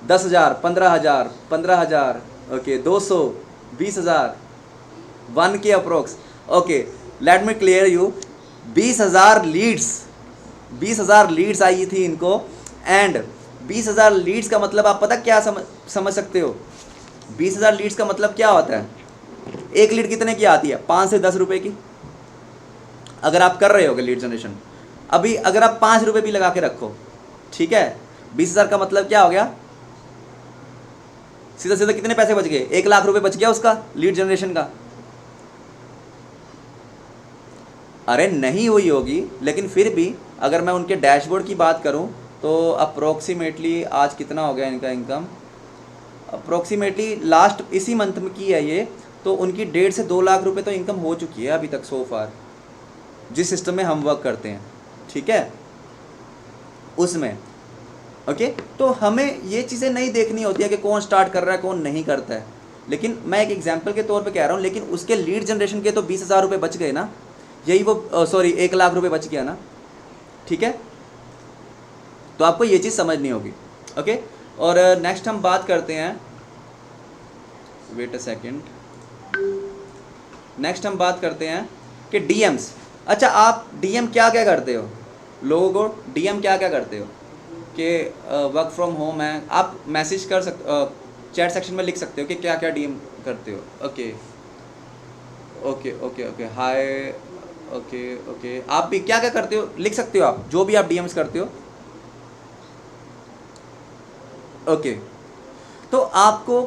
10,000, 15,000, 15,000, okay, 200, 20,000, 1K approx, okay, let me clear you, 20,000 leads आई थी इनको। एंड 20,000 लीड्स का मतलब आप पता क्या समझ सकते हो? 20,000 लीड्स का मतलब क्या होता है? एक लीड कितने की आती है? 5 से 10 रुपए की। अगर आप कर रहे होगे लीड जनरेशन, अभी अगर आप 5 रुपये भी लगा के रखो, ठीक है, 20,000 का मतलब क्या हो गया? सीधा सीधा कितने पैसे बच गए? 1 लाख रुपए बच गया उसका लीड जनरेशन का। अरे नहीं हुई होगी, लेकिन फिर भी अगर मैं उनके डैशबोर्ड की बात करूं तो अप्रोक्सीमेटली आज कितना हो गया इनका इनकम? अप्रोक्सीमेटली लास्ट इसी मंथ में की है ये, तो उनकी 1.5 से 2 लाख रुपए तो इनकम हो चुकी है अभी तक सो फार, जिस सिस्टम में हम वर्क करते हैं, ठीक है, उसमें। ओके, तो हमें ये चीज़ें नहीं देखनी होती है कि कौन स्टार्ट कर रहा है कौन नहीं करता है, लेकिन मैं एक एग्जांपल के तौर पे कह रहा हूँ। लेकिन उसके लीड जनरेशन के तो 20,000 रुपये बच गए ना, यही वो सॉरी 1 लाख रुपए बच गया ना, ठीक है। तो आपको ये चीज़ समझनी होगी, ओके। और नेक्स्ट हम बात करते हैं, वेट अ सेकेंड, नेक्स्ट हम बात करते हैं कि डीएम्स। अच्छा, आप डीएम क्या क्या करते हो? लोगों को डीएम क्या क्या करते हो? कि वर्क फ्रॉम होम है, आप मैसेज कर सकते, चैट सेक्शन में लिख सकते हो कि क्या क्या डीएम करते हो। ओके ओके ओके ओके, हाय, ओके ओके, आप भी क्या क्या करते हो लिख सकते हो, आप जो भी आप डीएम्स करते हो। ओके, तो आपको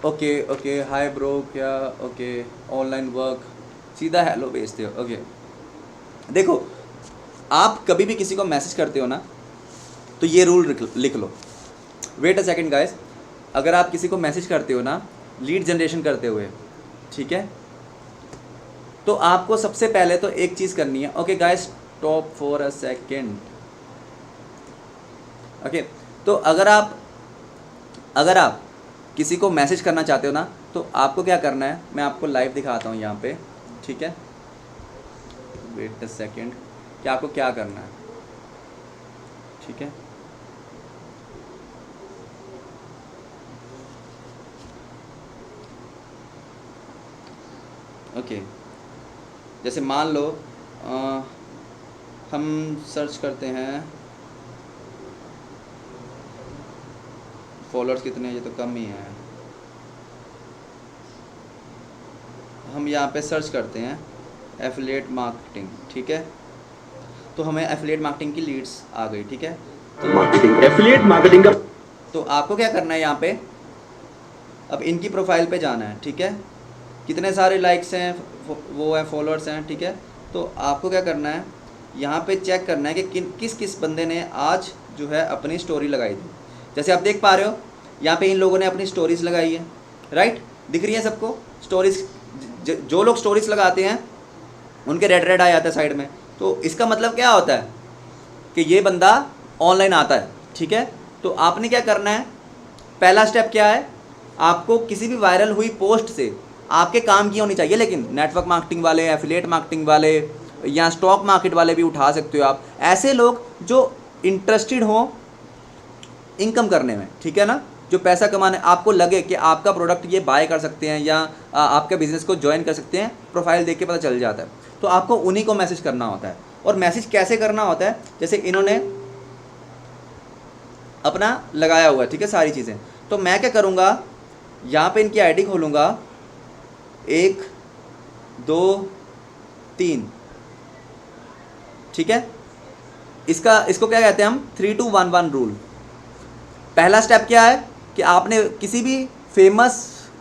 ओके ओके, हाय ब्रो, क्या, ओके, ऑनलाइन वर्क, सीधा हेलो भेजते हो। ओके, देखो, आप कभी भी किसी को मैसेज करते हो ना, तो ये रूल लिख लो। वेट अ सेकंड गाइस, अगर आप किसी को मैसेज करते हो ना लीड जनरेशन करते हुए, ठीक है, तो आपको सबसे पहले तो एक चीज़ करनी है। Okay guys, stop for a second. Okay, तो अगर आप किसी को मैसेज करना चाहते हो ना, तो आपको क्या करना है, मैं आपको लाइव दिखाता हूँ यहाँ पे, ठीक है। वेट अ सेकेंड, कि आपको क्या करना है, ठीक है। ओके, जैसे मान लो हम सर्च करते हैं फॉलोअर्स कितने हैं, ये तो कम ही है। हम यहाँ पे सर्च करते हैं एफिलिएट मार्केटिंग, ठीक है, तो हमें एफिलिएट मार्केटिंग की लीड्स आ गई, ठीक है। मार्केटिंग, एफिलिएट मार्केटिंग का तो आपको क्या करना है, यहाँ पे अब इनकी प्रोफाइल पे जाना है, ठीक है, कितने सारे लाइक्स हैं, वो है, फॉलोअर्स हैं, ठीक है। तो आपको क्या करना है, यहाँ पे चेक करना है कि किस किस बंदे ने आज जो है अपनी स्टोरी लगाई थी। जैसे आप देख पा रहे हो यहाँ पे इन लोगों ने अपनी स्टोरीज़ लगाई है, राइट, दिख रही है सबको स्टोरीज़। जो लोग स्टोरीज़ लगाते हैं उनके रेड रेड आ जाता है साइड में। तो इसका मतलब क्या होता है कि ये बंदा ऑनलाइन आता है, ठीक है। तो आपने क्या करना है, पहला स्टेप क्या है, आपको किसी भी वायरल हुई पोस्ट से आपके काम की होनी चाहिए, लेकिन नेटवर्क मार्केटिंग वाले, एफिलिएट मार्केटिंग वाले या स्टॉक मार्केट वाले भी उठा सकते हो आप, ऐसे लोग जो इंटरेस्टेड हों इनकम करने में, ठीक है ना, जो पैसा कमाने, आपको लगे कि आपका प्रोडक्ट ये बाय कर सकते हैं या आपके बिजनेस को ज्वाइन कर सकते हैं, प्रोफाइल देख के पता चल जाता है। तो आपको उन्हीं को मैसेज करना होता है। और मैसेज कैसे करना होता है, जैसे इन्होंने अपना लगाया हुआ है, ठीक है, सारी चीज़ें। तो मैं क्या करूँगा, यहाँ पे इनकी आईडी खोलूँगा, 1 2 3, ठीक है। इसको क्या कहते हैं हम, 3-2-1-1 रूल। पहला स्टेप क्या है कि आपने किसी भी फेमस,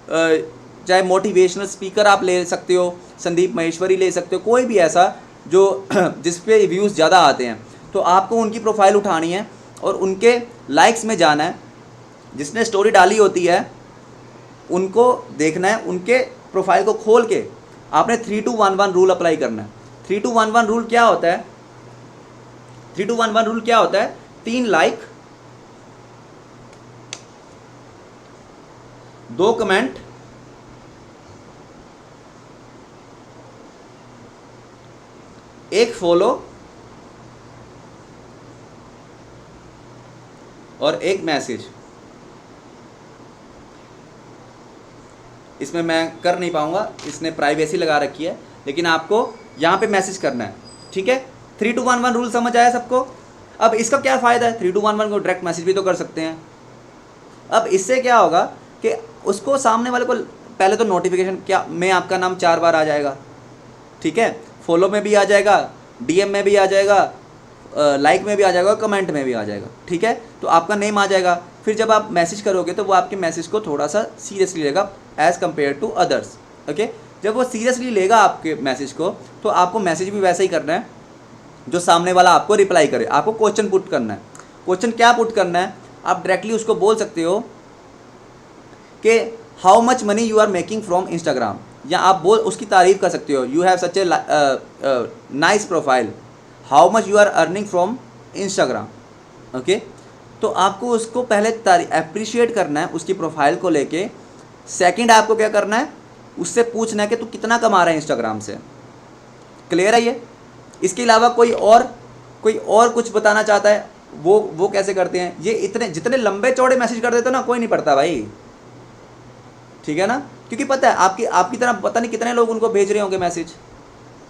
चाहे मोटिवेशनल स्पीकर आप ले सकते हो, संदीप महेश्वरी ले सकते हो, कोई भी ऐसा जो जिस पे व्यूज़ ज़्यादा आते हैं, तो आपको उनकी प्रोफाइल उठानी है और उनके लाइक्स में जाना है। जिसने स्टोरी डाली होती है उनको देखना है, उनके प्रोफाइल को खोल के आपने 3-2-1-1 रूल अप्लाई करना है। 3-2-1-1 रूल क्या होता है, 3-2-1-1 रूल क्या होता है, 3 लाइक, 2 कमेंट, 1 फॉलो और 1 मैसेज। इसमें मैं कर नहीं पाऊंगा, इसने प्राइवेसी लगा रखी है, लेकिन आपको यहाँ पे मैसेज करना है, ठीक है। 3-2-1-1 रूल समझ आया सबको। अब इसका क्या फ़ायदा है, 3-2-1-1 को डायरेक्ट मैसेज भी तो कर सकते हैं। अब इससे क्या होगा कि उसको सामने वाले को पहले तो नोटिफिकेशन क्या में आपका नाम 4 बार आ जाएगा, ठीक है, फॉलो में भी आ जाएगा, डीएम में भी आ जाएगा, लाइक में भी आ जाएगा, कमेंट में भी आ जाएगा, ठीक है। तो आपका नेम आ जाएगा। फिर जब आप मैसेज करोगे तो वो आपके मैसेज को थोड़ा सा सीरियसली लेगा as compare to others, okay. जब वो सीरियसली लेगा आपके मैसेज को, तो आपको मैसेज भी वैसा ही करना है जो सामने वाला आपको रिप्लाई करे। आपको क्वेश्चन पुट करना है। क्वेश्चन क्या पुट करना है, आप डायरेक्टली उसको बोल सकते हो कि how much money you are making from Instagram, या आप बोल उसकी तारीफ़ कर सकते हो, you have such a nice profile, how much you are earning from Instagram, okay. तो आपको उसको पहले अप्रिशिएट करना है उसकी प्रोफाइल को लेके। सेकंड आपको क्या करना है, उससे पूछना है कि तू कितना कमा रहा है इंस्टाग्राम से। क्लियर है ये। इसके अलावा कोई और कुछ बताना चाहता है, वो कैसे करते हैं, ये इतने जितने लंबे चौड़े मैसेज कर देते हो ना, कोई नहीं पढ़ता भाई, ठीक है ना। क्योंकि पता है आपकी तरह पता नहीं कितने लोग उनको भेज रहे होंगे मैसेज,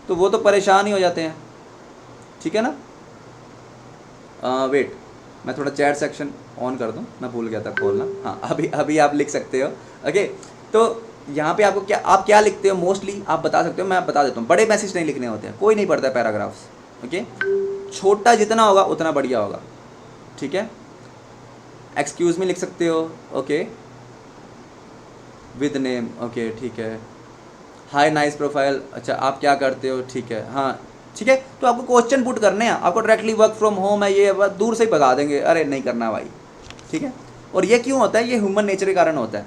तो वो तो परेशान ही हो जाते हैं, ठीक है ना। वेट, मैं थोड़ा चैट सेक्शन ऑन कर दूं, मैं भूल गया था खोलना। हाँ, अभी आप लिख सकते हो, ओके। तो यहाँ पे आपको आप क्या लिखते हो मोस्टली आप बता सकते हो, मैं बता देता हूँ। बड़े मैसेज नहीं लिखने होते हैं, कोई नहीं पढ़ता पैराग्राफ्स, ओके। छोटा जितना होगा उतना बढ़िया होगा, ठीक है। एक्सक्यूज़ मी लिख सकते हो, ओके, विद नेम, ओके, ठीक है। हाय नाइस प्रोफाइल, अच्छा आप क्या करते हो, ठीक है, हाँ ठीक है। तो आपको क्वेश्चन पुट करने हैं। आपको डायरेक्टली वर्क फ्रॉम होम है ये दूर से ही भगा देंगे, अरे नहीं करना भाई, ठीक है। और ये क्यों होता है, ये ह्यूमन नेचर के कारण होता है।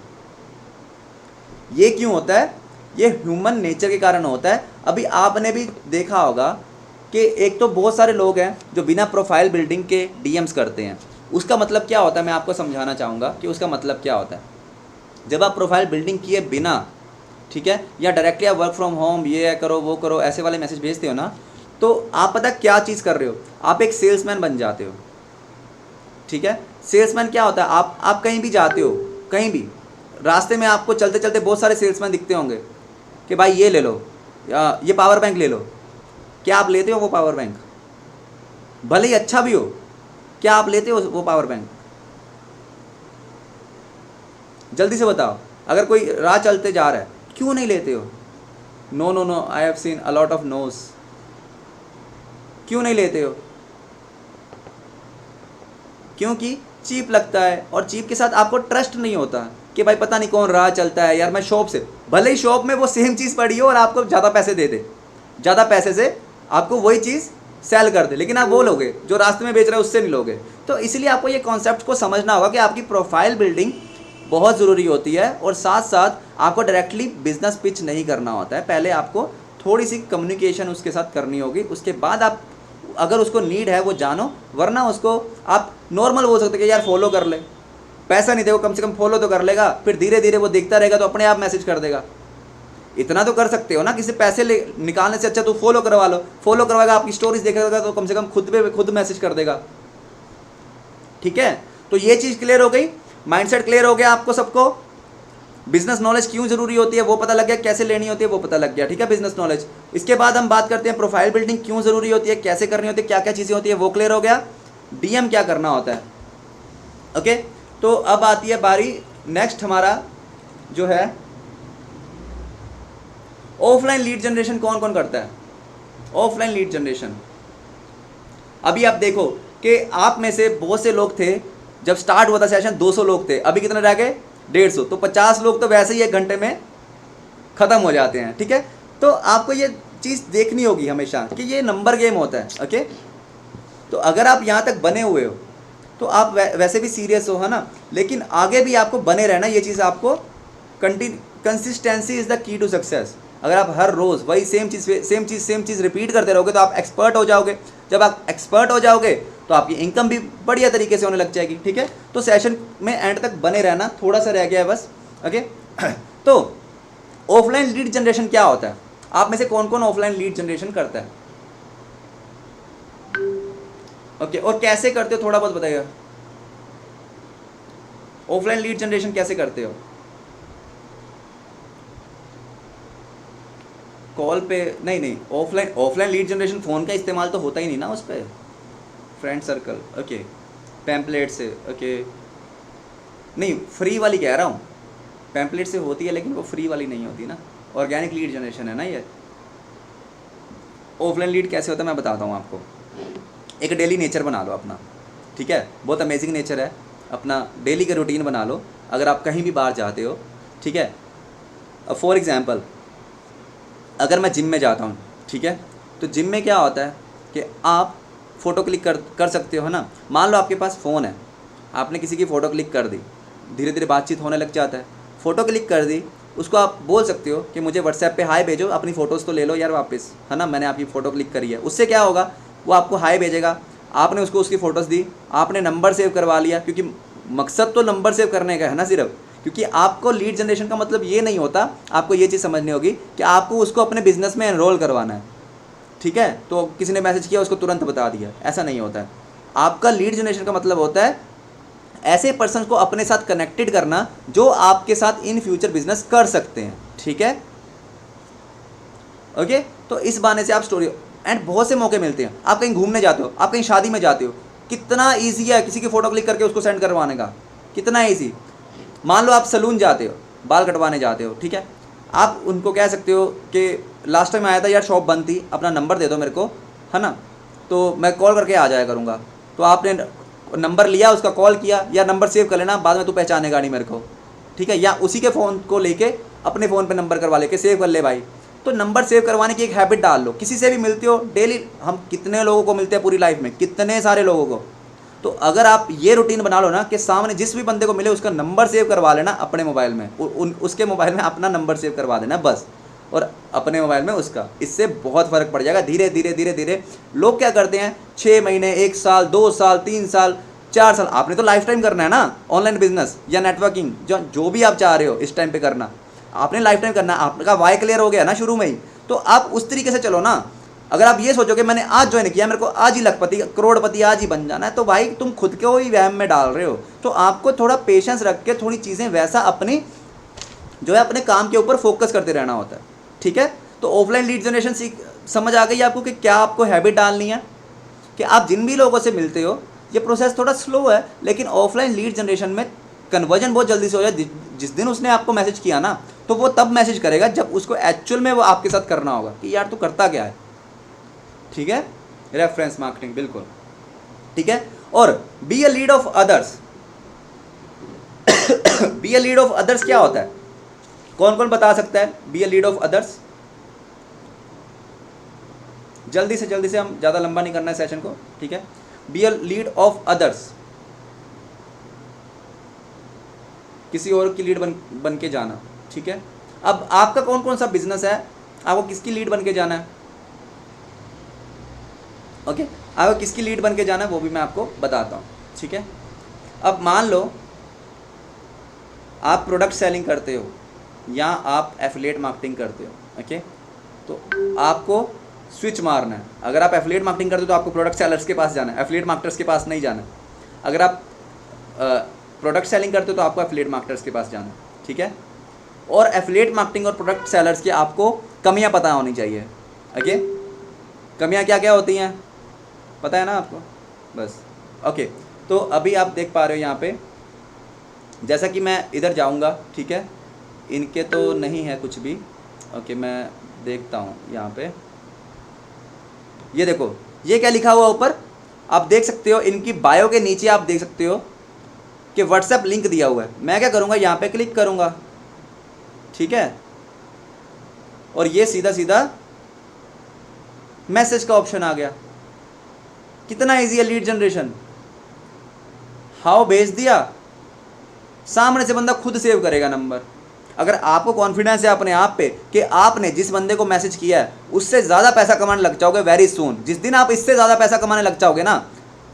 ये क्यों होता है, ये ह्यूमन नेचर के कारण होता है। अभी आपने भी देखा होगा कि एक तो बहुत सारे लोग हैं जो बिना प्रोफाइल बिल्डिंग के डीएम्स करते हैं। उसका मतलब क्या होता है, मैं आपको समझाना चाहूँगा कि उसका मतलब क्या होता है। जब आप प्रोफाइल बिल्डिंग किए बिना, ठीक है, या डायरेक्टली आप वर्क फ्रॉम होम ये करो वो करो ऐसे वाले मैसेज भेजते हो ना, तो आप पता क्या चीज़ कर रहे हो, आप एक सेल्समैन बन जाते हो, ठीक है। सेल्समैन क्या होता है, आप कहीं भी जाते हो, कहीं भी रास्ते में आपको चलते चलते बहुत सारे सेल्समैन दिखते होंगे कि भाई ये ले लो, ये पावर बैंक ले लो। क्या आप लेते हो वो पावर बैंक, भले ही अच्छा भी हो, क्या आप लेते हो वो पावर बैंक? जल्दी से बताओ। अगर कोई राह चलते जा रहा है, क्यों नहीं लेते हो? No no no, I have seen a lot of nos. क्यों नहीं लेते हो? क्योंकि चीप लगता है, और चीप के साथ आपको ट्रस्ट नहीं होता कि भाई पता नहीं कौन राह चलता है यार, मैं शॉप से, भले ही शॉप में वो सेम चीज़ पड़ी हो और आपको ज़्यादा पैसे दे दे, ज़्यादा पैसे से आपको वही चीज़ सेल कर दे, लेकिन आप वो लोगे जो रास्ते में बेच रहे हो उससे नहीं लोगे। तो इसलिए आपको ये कॉन्सेप्ट को समझना होगा कि आपकी प्रोफाइल बिल्डिंग बहुत ज़रूरी होती है, और साथ साथ आपको डायरेक्टली बिजनेस पिच नहीं करना होता है। पहले आपको थोड़ी सी कम्युनिकेशन उसके साथ करनी होगी, उसके बाद आप अगर उसको नीड है वो जानो, वरना उसको आप नॉर्मल बोल सकते कि यार फॉलो कर ले, पैसा नहीं देखो कम से कम फॉलो तो कर लेगा, फिर धीरे धीरे वो देखता रहेगा तो अपने आप मैसेज कर देगा। इतना तो कर सकते हो ना, किसी पैसे ले निकालने से अच्छा तो फॉलो करवा लो, फॉलो करवाएगा आपकी स्टोरीज देखेगा तो कम से कम खुद मैसेज कर देगा। ठीक है, तो ये चीज़ क्लियर हो गई, माइंडसेट क्लियर हो गया आपको सबको, बिजनेस नॉलेज क्यों जरूरी होती है वो पता लग गया, कैसे लेनी होती है वो पता लग गया। ठीक है, बिजनेस नॉलेज। इसके बाद हम बात करते हैं प्रोफाइल बिल्डिंग क्यों जरूरी होती है, कैसे करनी होती है, क्या क्या चीज़ें होती है वो क्लियर हो गया, डीएम क्या करना होता है। ओके, तो अब आती है बारी नेक्स्ट हमारा जो है ऑफलाइन लीड जनरेशन। कौन कौन करता है ऑफलाइन लीड जनरेशन? अभी आप देखो कि आप में से बहुत से लोग थे जब स्टार्ट हुआ था सेशन, 200 लोग थे, अभी कितने रह गए 150, तो 50 लोग तो वैसे ही 1 घंटे में ख़त्म हो जाते हैं। ठीक है, तो आपको ये चीज़ देखनी होगी हमेशा कि ये नंबर गेम होता है। ओके, तो अगर आप यहाँ तक बने हुए हो तो आप वैसे भी सीरियस हो, है ना, लेकिन आगे भी आपको बने रहना, ये चीज़ आपको consistency is the key to success. अगर आप हर रोज़ वही सेम चीज़ रिपीट करते रहोगे तो आप एक्सपर्ट हो जाओगे। जब आप एक्सपर्ट हो जाओगे तो आपकी इनकम भी बढ़िया तरीके से होने लग जाएगी। ठीक है, तो सेशन में एंड तक बने रहना, थोड़ा सा रह गया है बस। ओके, तो ऑफलाइन लीड जनरेशन क्या होता है? आप में से कौन कौन ऑफलाइन लीड जनरेशन करता है? ओके, और कैसे करते हो थोड़ा बहुत बताइएगा। ऑफलाइन लीड जनरेशन कैसे करते हो? कॉल पे नहीं, ऑफलाइन लीड जनरेशन फ़ोन का इस्तेमाल तो होता ही नहीं ना उस पर, फ्रेंड सर्कल। ओके, पैम्पलेट से। ओके, नहीं फ्री वाली कह रहा हूँ, पैम्पलेट से होती है लेकिन वो फ्री वाली नहीं होती ना, ऑर्गेनिक लीड जनरेशन है ना ये। ऑफलाइन लीड कैसे होता है मैं बताता हूँ आपको। एक डेली नेचर बना लो अपना, ठीक है, बहुत अमेजिंग नेचर है अपना, डेली का रूटीन बना लो अगर आप कहीं भी बाहर जाते हो। ठीक है, अब फॉर एग्जांपल अगर मैं जिम में जाता हूँ, ठीक है, तो जिम में क्या होता है कि आप फ़ोटो क्लिक कर सकते हो, है ना। मान लो आपके पास फ़ोन है, आपने किसी की फ़ोटो क्लिक कर दी, धीरे धीरे बातचीत होने लग जाता है। फ़ोटो क्लिक कर दी, उसको आप बोल सकते हो कि मुझे व्हाट्सएप पे हाय भेजो, अपनी फ़ोटोज़ तो ले लो यार वापस, है ना, मैंने आपकी फ़ोटो क्लिक करी है। उससे क्या होगा, वो आपको हाय भेजेगा, आपने उसको उसकी फ़ोटोज़ दी, आपने नंबर सेव करवा लिया, क्योंकि मकसद तो नंबर सेव करने का है ना सिर्फ, क्योंकि आपको लीड जनरेशन का मतलब ये नहीं होता, आपको ये चीज़ समझनी होगी कि आपको उसको अपने बिजनेस में एनरोल करवाना है। ठीक है, तो किसी ने मैसेज किया उसको तुरंत बता दिया, ऐसा नहीं होता है। आपका लीड जनरेशन का मतलब होता है ऐसे पर्सन को अपने साथ कनेक्टेड करना जो आपके साथ इन फ्यूचर बिजनेस कर सकते हैं। ठीक है, ओके, तो इस बहाने से आप स्टोरी, एंड बहुत से मौके मिलते हैं। आप कहीं घूमने जाते हो, आप कहीं शादी में जाते हो, कितना ईजी है किसी की फ़ोटो क्लिक करके उसको सेंड करवाने का, कितना ईजी। मान लो आप सलून जाते हो, बाल कटवाने जाते हो, ठीक है, आप उनको कह सकते हो कि लास्ट टाइम आया था यार, शॉप बंद थी, अपना नंबर दे दो मेरे को, है ना, तो मैं कॉल करके आ जाया करूँगा। तो आपने नंबर लिया, उसका कॉल किया, या नंबर सेव कर लेना, बाद में तू पहचानेगा नहीं मेरे को, ठीक है, या उसी के फ़ोन को लेके अपने फ़ोन पे नंबर करवा लेके सेव कर ले भाई। तो नंबर सेव करवाने की एक हैबिट डाल लो। किसी से भी मिलते हो डेली, हम कितने लोगों को मिलते हैं पूरी लाइफ में, कितने सारे लोगों को, तो अगर आप ये रूटीन बना लो ना कि सामने जिस भी बंदे को मिले उसका नंबर सेव करवा लेना अपने मोबाइल में, उसके मोबाइल में अपना नंबर सेव करवा देना बस, और अपने मोबाइल में उसका, इससे बहुत फ़र्क पड़ जाएगा। धीरे धीरे धीरे धीरे लोग क्या करते हैं, 6 महीने, 1 साल, 2 साल, 3 साल, 4 साल, आपने तो लाइफ टाइम करना है ना ऑनलाइन बिजनेस या नेटवर्किंग, जो भी आप चाह रहे हो इस टाइम पे करना, आपने लाइफ टाइम करना है। आपका वाई क्लियर हो गया ना शुरू में ही, तो आप उस तरीके से चलो ना। अगर आप ये सोचो कि मैंने आज ज्वाइन किया, मेरे को आज ही लखपति करोड़पति आज ही बन जाना है, तो भाई तुम खुद को ही वहम में डाल रहे हो। तो आपको थोड़ा पेशेंस रख के थोड़ी चीज़ें वैसा अपनी जो है अपने काम के ऊपर फोकस करते रहना होता है। ठीक है, तो ऑफलाइन लीड जनरेशन समझ आ गई आपको कि क्या आपको हैबिट डालनी है, कि आप जिन भी लोगों से मिलते हो, ये प्रोसेस थोड़ा स्लो है, लेकिन ऑफलाइन लीड जनरेशन में कन्वर्जन बहुत जल्दी से हो जाए। जिस दिन उसने आपको मैसेज किया ना, तो वो तब मैसेज करेगा जब उसको एक्चुअल में वो आपके साथ करना होगा कि यार तू करता क्या है। ठीक है, रेफरेंस मार्केटिंग, बिल्कुल ठीक है। और be a lead of others. Be a lead of others क्या होता है, कौन कौन बता सकता है be a lead of others? जल्दी से, हम ज़्यादा लंबा नहीं करना है सेशन को, ठीक है। Be a lead of others, किसी और की लीड बन के जाना। ठीक है, अब आपका कौन कौन सा बिजनेस है, आपको किसकी लीड बन के जाना है? ओके, आपको किसकी लीड बन के जाना है वो भी मैं आपको बताता हूँ, ठीक है। अब मान लो आप प्रोडक्ट सेलिंग करते हो या आप एफिलिएट मार्केटिंग करते हो, ओके, तो आपको स्विच मारना है। अगर आप एफिलिएट मार्केटिंग करते हो तो आपको प्रोडक्ट सेलर्स के पास जाना है, एफिलिएट मार्केटर्स के पास नहीं जाना है। अगर आप प्रोडक्ट सेलिंग करते हो तो आपको एफिलिएट मार्केटर्स के पास जाना है, ठीक है। और एफिलिएट मार्केटिंग और प्रोडक्ट सेलर्स की आपको कमियां पता होनी चाहिए, ओके। कमियां क्या क्या होती हैं पता है ना आपको, बस, ओके। तो अभी आप देख पा रहे हो यहाँ पे, जैसा कि मैं इधर जाऊँगा, ठीक है, इनके तो नहीं है कुछ भी, ओके, मैं देखता हूँ यहाँ पे, ये देखो ये क्या लिखा हुआ ऊपर, आप देख सकते हो इनकी बायो के नीचे आप देख सकते हो कि व्हाट्सएप लिंक दिया हुआ है। मैं क्या करूँगा, यहाँ पे क्लिक करूँगा, ठीक है, और ये सीधा सीधा मैसेज का ऑप्शन आ गया। कितना इजी है लीड जनरेशन, हाउ भेज दिया, सामने से बंदा खुद सेव करेगा नंबर। अगर आपको कॉन्फिडेंस है अपने आप पे कि आपने जिस बंदे को मैसेज किया है उससे ज़्यादा पैसा कमाने लग जाओगे वेरी सून, जिस दिन आप इससे ज़्यादा पैसा कमाने लग जाओगे ना,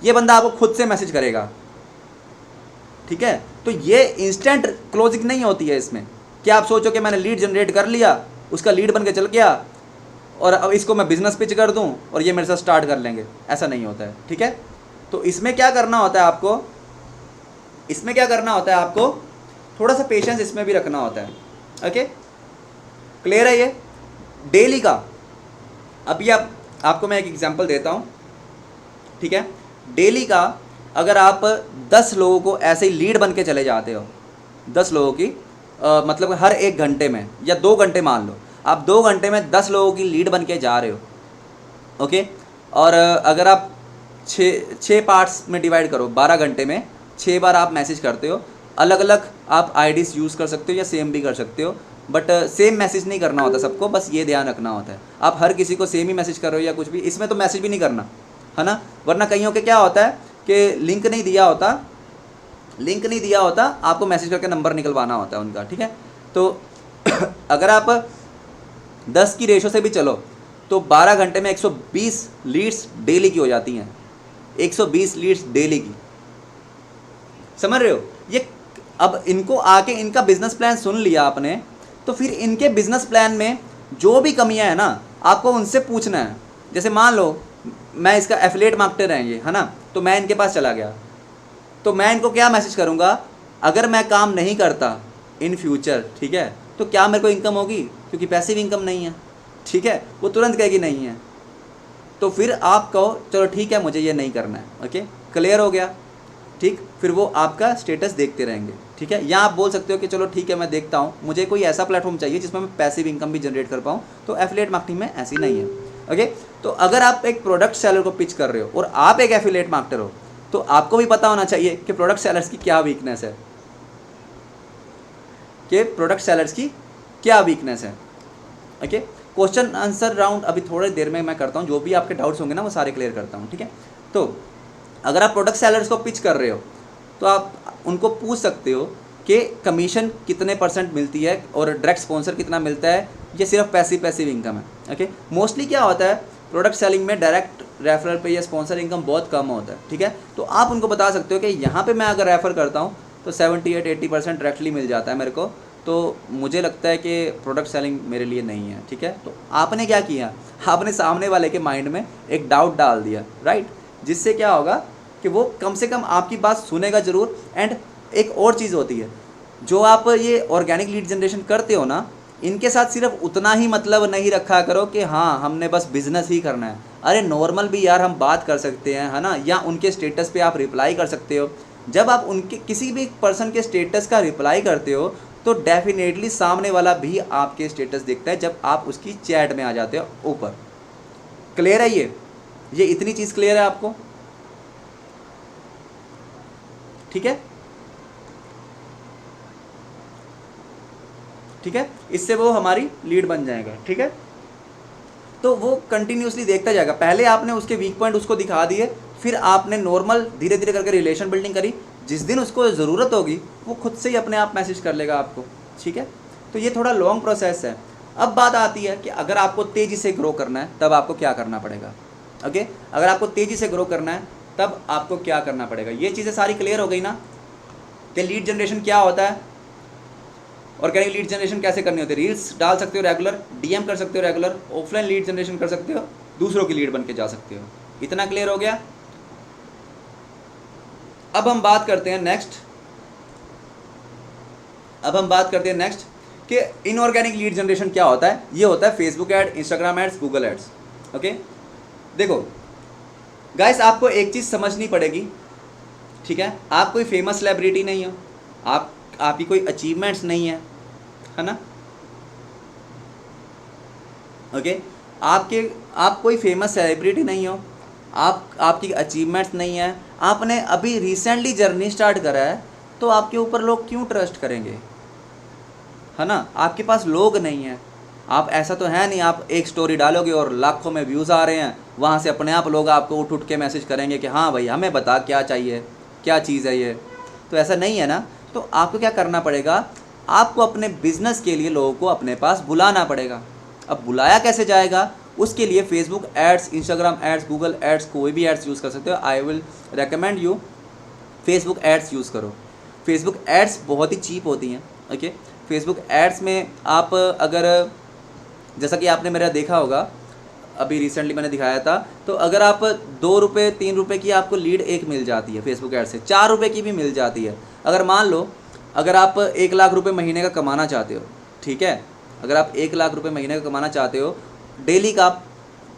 ये बंदा आपको खुद से मैसेज करेगा, ठीक है। तो ये इंस्टेंट क्लोजिंग नहीं होती है इसमें कि आप सोचो कि मैंने लीड जनरेट कर लिया, उसका लीड बन के चल गया और अब इसको मैं बिजनेस पिच कर दूं और ये मेरे साथ स्टार्ट कर लेंगे, ऐसा नहीं होता है, ठीक है। तो इसमें क्या करना होता है आपको, इसमें क्या करना होता है आपको, थोड़ा सा पेशेंस इसमें भी रखना होता है, ओके, क्लियर है ये डेली का। अभी आपको मैं एक एग्जांपल देता हूँ, ठीक है। डेली का अगर आप 10 लोगों को ऐसे ही लीड बन के चले जाते हो, 10 लोगों की मतलब हर 1 घंटे में या 2 घंटे, मान लो आप 2 घंटे में 10 लोगों की लीड बन के जा रहे हो, ओके, और अगर आप 6 पार्ट्स में डिवाइड करो, 12 घंटे में 6 बार आप मैसेज करते हो, अलग अलग आप आईडीज़ यूज़ कर सकते हो या सेम भी कर सकते हो, बट सेम मैसेज नहीं करना होता सबको, बस ये ध्यान रखना होता है। आप हर किसी को सेम ही मैसेज कर रहे हो या कुछ भी, इसमें तो मैसेज भी नहीं करना है ना, वरना कईयों के क्या होता है कि लिंक नहीं दिया होता, आपको मैसेज करके नंबर निकलवाना होता है उनका, ठीक है। तो अगर आप 10 की रेशो से भी चलो तो 12 घंटे में 120 लीड्स डेली की हो जाती हैं, 120 लीड्स डेली की, समझ रहे हो ये। अब इनको आके इनका बिजनेस प्लान सुन लिया आपने, तो फिर इनके बिजनेस प्लान में जो भी कमियां है ना आपको उनसे पूछना है। जैसे मान लो मैं इसका एफिलिएट मार्केटर है ना, तो मैं इनके पास चला गया, तो मैं इनको क्या मैसेज करूँगा, अगर मैं काम नहीं करता इन फ्यूचर, ठीक है, तो क्या मेरे को इनकम होगी, क्योंकि पैसिव इनकम नहीं है, ठीक है, वो तुरंत कहेगी नहीं है, तो फिर आप कहो चलो ठीक है मुझे ये नहीं करना है, ओके, क्लियर हो गया, ठीक। फिर वो आपका स्टेटस देखते रहेंगे, ठीक है। या आप बोल सकते हो कि चलो ठीक है मैं देखता हूँ, मुझे कोई ऐसा प्लेटफॉर्म चाहिए जिसमें मैं पैसिव इनकम भी जनरेट कर पाऊँ, तो एफिलिएट मार्केटिंग में ऐसी नहीं है, ओके। तो अगर आप एक प्रोडक्ट सेलर को पिच कर रहे हो और आप एक एफिलिएट मार्केटर हो, तो आपको भी पता होना चाहिए कि प्रोडक्ट सेलर्स की क्या वीकनेस है, ओके। क्वेश्चन आंसर राउंड अभी थोड़ी देर में मैं करता हूँ, जो भी आपके डाउट्स होंगे ना वो सारे क्लियर करता हूँ, ठीक है। तो अगर आप प्रोडक्ट सेलर्स को पिच कर रहे हो तो आप उनको पूछ सकते हो कि कमीशन कितने % मिलती है और डायरेक्ट स्पॉन्सर कितना मिलता है, ये सिर्फ पैसिव इनकम है, ओके। मोस्टली क्या होता है प्रोडक्ट सेलिंग में डायरेक्ट रेफरल पे या स्पॉन्सर इनकम बहुत कम होता है, ठीक है। तो आप उनको बता सकते हो कि यहाँ पे मैं अगर रेफ़र करता हूँ तो 78-80% डायरेक्टली मिल जाता है मेरे को, तो मुझे लगता है कि प्रोडक्ट सेलिंग मेरे लिए नहीं है, ठीक है। तो आपने क्या किया, आपने सामने वाले के माइंड में एक डाउट डाल दिया, राइट, जिससे क्या होगा कि वो कम से कम आपकी बात सुनेगा ज़रूर। एंड एक और चीज़ होती है, जो आप ये ऑर्गेनिक लीड जनरेशन करते हो ना, इनके साथ सिर्फ उतना ही मतलब नहीं रखा करो कि हाँ हमने बस बिजनेस ही करना है। अरे नॉर्मल भी यार हम बात कर सकते हैं, है ना, या उनके स्टेटस पे आप रिप्लाई कर सकते हो। जब आप उनके किसी भी पर्सन के स्टेटस का रिप्लाई करते हो तो डेफिनेटली सामने वाला भी आपके स्टेटस देखता है जब आप उसकी चैट में आ जाते हो ऊपर। क्लियर है ये इतनी चीज़ क्लियर है आपको, ठीक है, ठीक है। इससे वो हमारी लीड बन जाएगा, ठीक है। तो वो कंटिन्यूसली देखता जाएगा। पहले आपने उसके वीक पॉइंट उसको दिखा दिए, फिर आपने नॉर्मल धीरे धीरे करके रिलेशन बिल्डिंग करी। जिस दिन उसको ज़रूरत होगी वो खुद से ही अपने आप मैसेज कर लेगा आपको, ठीक है। तो ये थोड़ा लॉन्ग प्रोसेस है। अब बात आती है कि अगर आपको तेज़ी से ग्रो करना है तब आपको क्या करना पड़ेगा। ओके, अगर आपको तेज़ी से ग्रो करना है तब आपको क्या करना पड़ेगा। ये चीज़ें सारी क्लियर हो गई ना कि लीड जनरेशन क्या होता है, ऑर्गेनिक लीड जनरेशन कैसे करनी होती है। रील्स डाल सकते हो रेगुलर, डीएम कर सकते हो रेगुलर, ऑफलाइन लीड जनरेशन कर सकते हो, दूसरों की लीड बन के जा सकते हो। इतना क्लियर हो गया। अब हम बात करते हैं नेक्स्ट कि इनऑर्गेनिक लीड जनरेशन क्या होता है। ये होता है Facebook ad, Instagram ads, Google ads. Okay, देखो गाइस, आपको एक चीज़ समझनी पड़ेगी, ठीक है। आप कोई फेमस सेलिब्रिटी नहीं हो, आपकी कोई अचीवमेंट्स नहीं है ना। ओके, आप कोई फेमस सेलिब्रिटी नहीं हो, आपकी अचीवमेंट्स नहीं है, आपने अभी रिसेंटली जर्नी स्टार्ट करा है, तो आपके ऊपर लोग क्यों ट्रस्ट करेंगे, है ना। आपके पास लोग नहीं हैं, आप ऐसा तो है नहीं आप एक स्टोरी डालोगे और लाखों में व्यूज़ आ रहे हैं, वहाँ से अपने आप लोग आपको उठ के मैसेज करेंगे कि हाँ भाई हमें बता क्या चाहिए, क्या चीज़ है ये। तो ऐसा नहीं है ना। तो आपको क्या करना पड़ेगा, आपको अपने बिजनेस के लिए लोगों को अपने पास बुलाना पड़ेगा। अब बुलाया कैसे जाएगा, उसके लिए Facebook ads, Instagram ads, Google ads, कोई भी एड्स यूज़ कर सकते हो। I will recommend you Facebook ads use करो। फेसबुक एड्स बहुत ही चीप होती हैं। ओके, फेसबुक एड्स में आप अगर, जैसा कि आपने मेरा देखा होगा, अभी रिसेंटली मैंने दिखाया था, तो अगर आप 2 रुपये 3 रुपये की आपको लीड एक मिल जाती है फेसबुक एड से, 4 रुपये की भी मिल जाती है। अगर मान लो अगर आप 1 लाख रुपये महीने का कमाना चाहते हो, ठीक है, अगर आप 1 लाख रुपये महीने का कमाना चाहते हो, डेली का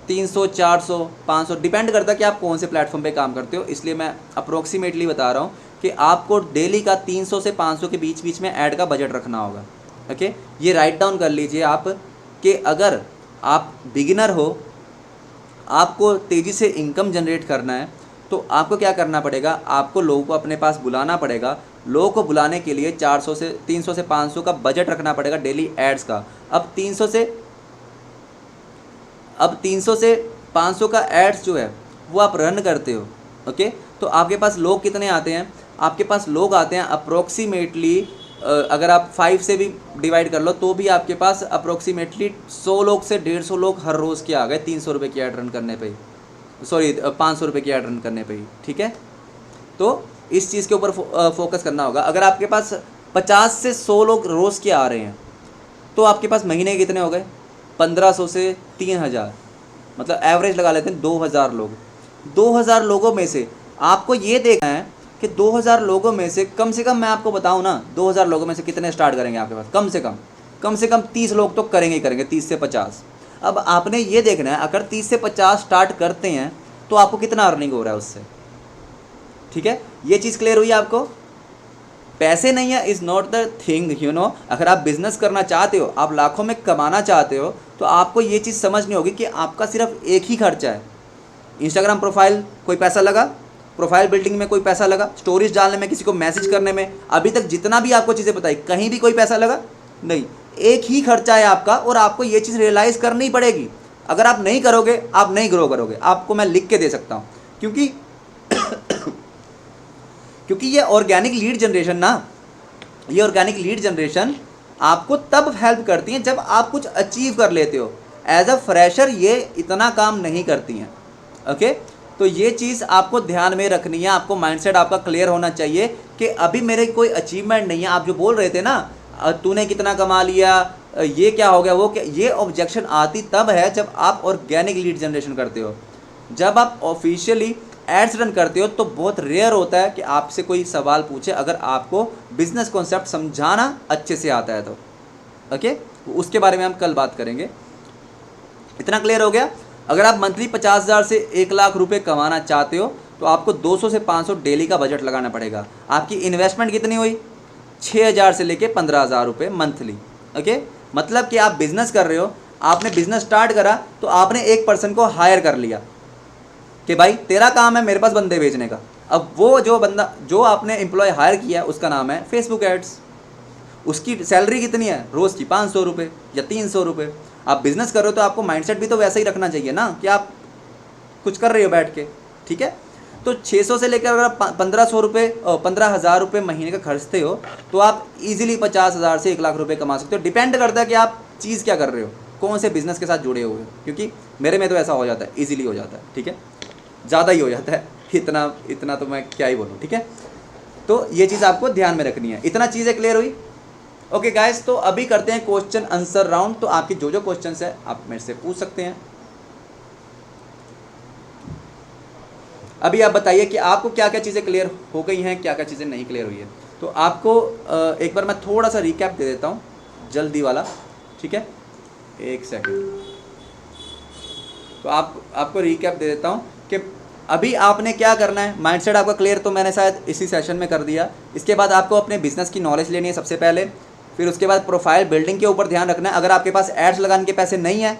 300, 400, 500 डिपेंड करता है कि आप कौन से प्लेटफॉर्म पे काम करते हो, इसलिए मैं अप्रोक्सीमेटली बता रहा हूँ कि आपको डेली का 300 से 500 के बीच बीच में ऐड का बजट रखना होगा। ओके, ये राइट डाउन कर लीजिए आप कि अगर आप बिगिनर हो, आपको तेज़ी से इनकम जनरेट करना है, तो आपको क्या करना पड़ेगा, आपको लोगों को अपने पास बुलाना पड़ेगा। लोगों को बुलाने के लिए 300 से 500 का बजट रखना पड़ेगा डेली एड्स का। अब 300 से 500 का एड्स जो है वो आप रन करते हो। ओके, तो आपके पास लोग कितने आते हैं, आपके पास लोग आते हैं अप्रोक्सीमेटली, अगर आप 5 से भी डिवाइड कर लो तो भी आपके पास अप्रोक्सीमेटली 100 लोग से 150 लोग हर रोज़ के आ गए 300 रुपये की ऐड रन करने पे, सॉरी 500 रुपये की ऐड रन करने पे ही, ठीक है। तो इस चीज़ के ऊपर फोकस करना होगा। अगर आपके पास 50 से 100 लोग रोज़ के आ रहे हैं, तो आपके पास महीने के कितने हो गए, 1500 से 3000, मतलब एवरेज लगा लेते हैं 2000 लोग। 2000 लोगों में से आपको ये देखना है कि 2000 लोगों में से कम मैं आपको बताऊं ना, 2000 लोगों में से कितने स्टार्ट करेंगे आपके पास, कम से कम 30 लोग तो करेंगे ही करेंगे, 30 से 50। अब आपने ये देखना है अगर 30 से 50 स्टार्ट करते हैं तो आपको कितना अर्निंग हो रहा है उससे, ठीक है। ये चीज़ क्लियर हुई आपको। पैसे नहीं है is not the thing, you know. अगर आप बिजनेस करना चाहते हो, आप लाखों में कमाना चाहते हो, तो आपको ये चीज़ समझनी होगी कि आपका सिर्फ एक ही खर्चा है। इंस्टाग्राम प्रोफाइल कोई पैसा लगा, प्रोफाइल बिल्डिंग में कोई पैसा लगा, स्टोरीज डालने में, किसी को मैसेज करने में, अभी तक जितना भी आपको चीज़ें बताई कहीं भी कोई पैसा लगा नहीं। एक ही खर्चा है आपका, और आपको ये चीज़ रियलाइज़ करनी पड़ेगी। अगर आप नहीं करोगे आप नहीं ग्रो करोगे। आपको मैं लिख के दे सकता हूँ, क्योंकि ये ऑर्गेनिक लीड जनरेशन ना, ये ऑर्गेनिक लीड जनरेशन आपको तब हेल्प करती है जब आप कुछ अचीव कर लेते हो। एज अ फ्रेशर ये इतना काम नहीं करती हैं। ओके, तो ये चीज़ आपको ध्यान में रखनी है। आपको माइंडसेट आपका क्लियर होना चाहिए कि अभी मेरे कोई अचीवमेंट नहीं है। आप जो बोल रहे थे ना, तूने कितना कमा लिया, ये क्या हो गया, वो क्या, ये ऑब्जेक्शन आती तब है जब आप ऑर्गेनिक लीड जनरेशन करते हो। जब आप ऑफिशियली एड्स रन करते हो तो बहुत रेयर होता है कि आपसे कोई सवाल पूछे, अगर आपको बिजनेस कॉन्सेप्ट समझाना अच्छे से आता है तो। ओके, उसके बारे में हम कल बात करेंगे। इतना क्लियर हो गया। अगर आप मंथली 50,000 से 1 लाख रुपए कमाना चाहते हो तो आपको 200 से 500 डेली का बजट लगाना पड़ेगा। आपकी इन्वेस्टमेंट कितनी हुई, 6,000 से लेके 15,000 रुपये मंथली। ओके, मतलब कि आप बिजनेस कर रहे हो, आपने बिजनेस स्टार्ट करा तो आपने एक पर्सन को हायर कर लिया कि भाई तेरा काम है मेरे पास बंदे भेजने का। अब वो जो आपने एम्प्लॉय हायर किया उसका नाम है फेसबुक एड्स। उसकी सैलरी कितनी है रोज़ की, 500 रुपये या 300 रुपये। आप बिजनेस कर रहे हो तो आपको माइंडसेट भी तो वैसा ही रखना चाहिए ना कि आप कुछ कर रहे हो बैठ के, ठीक है। तो 600 से लेकर अगर आप 1500 रुपये 15,000 रुपये महीने का खर्चते हो तो आप इजीली 50,000 से 1 लाख रुपये कमा सकते हो। डिपेंड करता है कि आप चीज़ क्या कर रहे हो। कौन से बिज़नेस के साथ जुड़े हुए हो, क्योंकि मेरे में तो ऐसा हो जाता है, ईजिली हो जाता है, ठीक है, ज़्यादा ही हो जाता है, इतना तो मैं क्या ही बोलूँ, ठीक है। तो ये चीज़ आपको ध्यान में रखनी है। इतना चीज़ें क्लियर हुई? ओके गाइस, तो अभी करते हैं क्वेश्चन आंसर राउंड। तो आपकी जो जो क्वेश्चन है आप मेरे से पूछ सकते हैं। अभी आप बताइए कि आपको क्या क्या चीज़ें क्लियर हो गई हैं, क्या क्या चीज़ें नहीं क्लियर हुई है। तो आपको एक बार मैं थोड़ा सा रिकैप दे देता हूँ, जल्दी वाला, ठीक है, एक सेकंड। तो आपको रिकैप दे देता हूँ कि अभी आपने क्या करना है। माइंडसेट आपका क्लियर तो मैंने शायद इसी सेशन में कर दिया। इसके बाद आपको अपने बिजनेस की नॉलेज लेनी है सबसे पहले, फिर उसके बाद प्रोफाइल बिल्डिंग के ऊपर ध्यान रखना है। अगर आपके पास एड्स लगाने के पैसे नहीं है,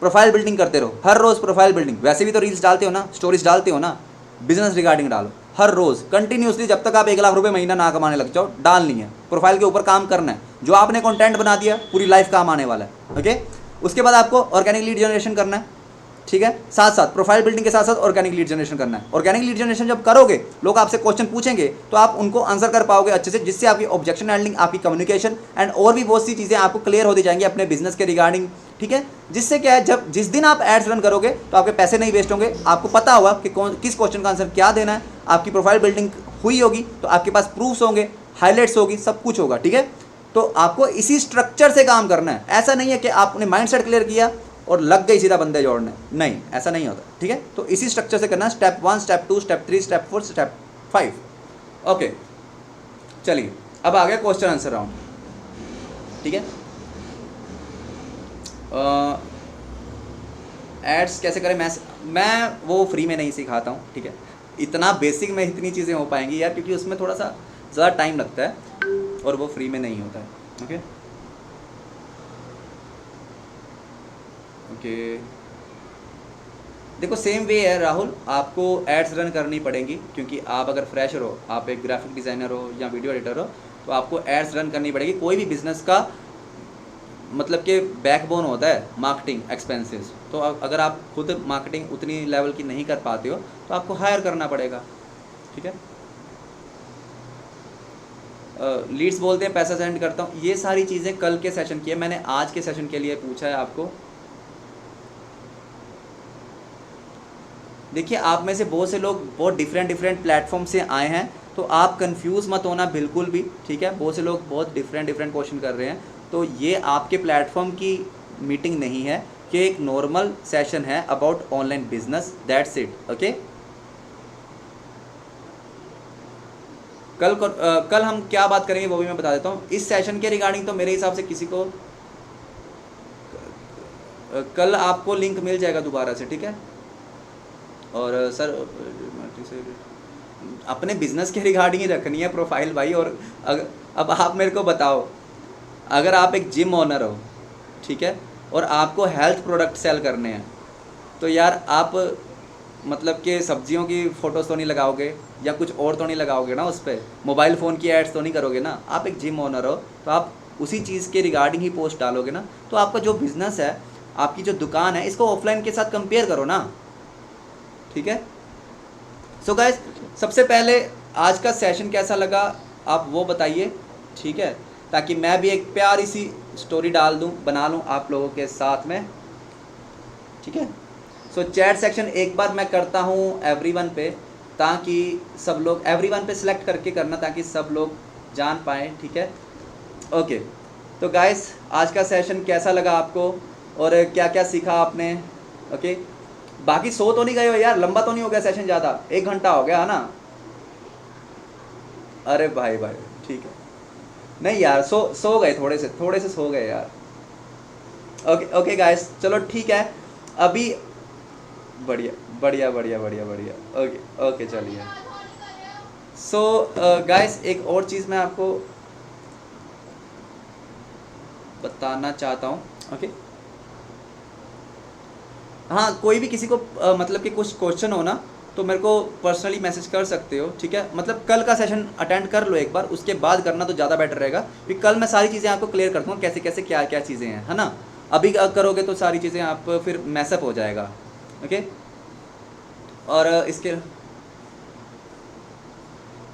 प्रोफाइल बिल्डिंग करते रहो हर रोज़। प्रोफाइल बिल्डिंग वैसे भी तो रील्स डालते हो ना, स्टोरीज डालते हो ना, बिजनेस रिगार्डिंग डालो हर रोज़ कंटिन्यूसली, जब तक आप 1 लाख रुपए महीना ना कमाने लग जाओ। डालनी है, प्रोफाइल के ऊपर काम करना है। जो आपने कंटेंट बना दिया पूरी लाइफ काम आने वाला है, ओके। उसके बाद आपको ऑर्गेनिक लीड जनरेशन करना है, ठीक है, साथ साथ प्रोफाइल बिल्डिंग के साथ साथ ऑर्गेनिक लीड जनरेशन करना है। ऑर्गेनिक लीड जनरेशन जब करोगे, लोग आपसे क्वेश्चन पूछेंगे तो आप उनको आंसर कर पाओगे अच्छे से, जिससे आपकी ऑब्जेक्शन हैंडलिंग, आपकी कम्युनिकेशन एंड और भी बहुत सी चीज़ें आपको क्लियर होती जाएंगी अपने बिजनेस के रिगार्डिंग, ठीक है। जिससे क्या है, जब जिस दिन आप एड्स रन करोगे तो आपके पैसे नहीं वेस्ट होंगे। आपको पता होगा कि किस क्वेश्चन का आंसर क्या देना है। आपकी प्रोफाइल बिल्डिंग हुई होगी तो आपके पास प्रूफ्स होंगे, हाईलाइट्स होगी, सब कुछ होगा, ठीक है। तो आपको इसी स्ट्रक्चर से काम करना है। ऐसा नहीं है कि आपने माइंडसेट क्लियर किया और लग गई सीधा बंदे जोड़ने, नहीं, ऐसा नहीं होता, ठीक है। तो इसी स्ट्रक्चर से करना, step 1, step 2, step 3, step 4, step 5। Okay, चलिए अब आ गया क्वेश्चन आंसर राउंड, ठीक है। एड्स कैसे करें, मैं वो फ्री में नहीं सिखाता हूँ, ठीक है। इतना बेसिक में इतनी चीज़ें हो पाएंगी यार, क्योंकि उसमें थोड़ा सा ज़्यादा टाइम लगता है और वो फ्री में नहीं होता है, ओके। ओके, देखो सेम वे है राहुल, आपको एड्स रन करनी पड़ेंगी, क्योंकि आप अगर फ्रेशर हो, आप एक ग्राफिक डिज़ाइनर हो या वीडियो एडिटर हो, तो आपको एड्स रन करनी पड़ेगी। कोई भी बिजनेस का मतलब कि बैकबोन होता है मार्केटिंग एक्सपेंसेस। तो अगर आप खुद मार्केटिंग उतनी लेवल की नहीं कर पाते हो तो आपको हायर करना पड़ेगा, ठीक है। लीड्स बोलते हैं पैसा सेंड करता हूँ, ये सारी चीज़ें कल के सेशन की है, मैंने आज के सेशन के लिए पूछा है आपको। देखिए, आप में से बहुत से लोग बहुत डिफरेंट प्लेटफॉर्म से आए हैं, तो आप कंफ्यूज मत होना बिल्कुल भी, ठीक है। बहुत से लोग बहुत डिफरेंट क्वेश्चन कर रहे हैं, तो ये आपके प्लेटफॉर्म की मीटिंग नहीं है, कि एक नॉर्मल सेशन है about online business, that's it, okay. कल हम क्या बात करेंगे वो भी मैं बता देता हूँ। इस सेशन के रिगार्डिंग तो मेरे हिसाब से किसी को कल आपको लिंक मिल जाएगा दोबारा से, ठीक है। और सर अपने बिजनेस के रिगार्डिंग ही रखनी है प्रोफाइल भाई। और अब आप मेरे को बताओ, अगर आप एक जिम ओनर हो, ठीक है, और आपको हेल्थ प्रोडक्ट सेल करने हैं, तो यार आप मतलब कि सब्जियों की फ़ोटोज़ तो नहीं लगाओगे या कुछ और तो नहीं लगाओगे ना, उस पर मोबाइल फ़ोन की एड्स तो नहीं करोगे ना। आप एक जिम ओनर हो तो आप उसी चीज़ के रिगार्डिंग ही पोस्ट डालोगे ना। तो आपका जो बिज़नेस है, आपकी जो दुकान है, इसको ऑफलाइन के साथ कंपेयर करो ना, ठीक है। सो गाइस, सबसे पहले आज का सेशन कैसा लगा आप वो बताइए, ठीक है, ताकि मैं भी एक प्यारी सी स्टोरी डाल दूं, बना लूं आप लोगों के साथ में, ठीक है। सो चैट सेक्शन एक बार मैं करता हूं एवरीवन पे, ताकि सब लोग एवरीवन पे सिलेक्ट करके करना, ताकि सब लोग जान पाएँ, ठीक है। ओके, तो गाइस आज का सेशन कैसा लगा आपको और क्या क्या सीखा आपने, ओके। बाकी सो तो नहीं गए हो यार, लंबा तो नहीं हो गया सेशन ज़्यादा, 1 घंटा हो गया है ना। अरे भाई भाई ठीक है, नहीं यार सो गए, थोड़े से सो गए यार। ओके ओके गाइस, चलो ठीक है अभी, बढ़िया बढ़िया बढ़िया बढ़िया बढ़िया, ओके ओके चलिए। सो गाइस, एक और चीज़ मैं आपको बताना चाहता हूँ, ओके। हाँ, कोई भी किसी को मतलब कि कुछ क्वेश्चन हो ना, तो मेरे को पर्सनली मैसेज कर सकते हो, ठीक है। मतलब कल का सेशन अटेंड कर लो एक बार, उसके बाद करना तो ज़्यादा बेटर रहेगा, क्योंकि कल मैं सारी चीज़ें आपको क्लियर करता हूँ, कैसे कैसे क्या क्या चीज़ें हैं, है ना। अभी करोगे तो सारी चीज़ें आप फिर मैसअप हो जाएगा, ओके। और इसके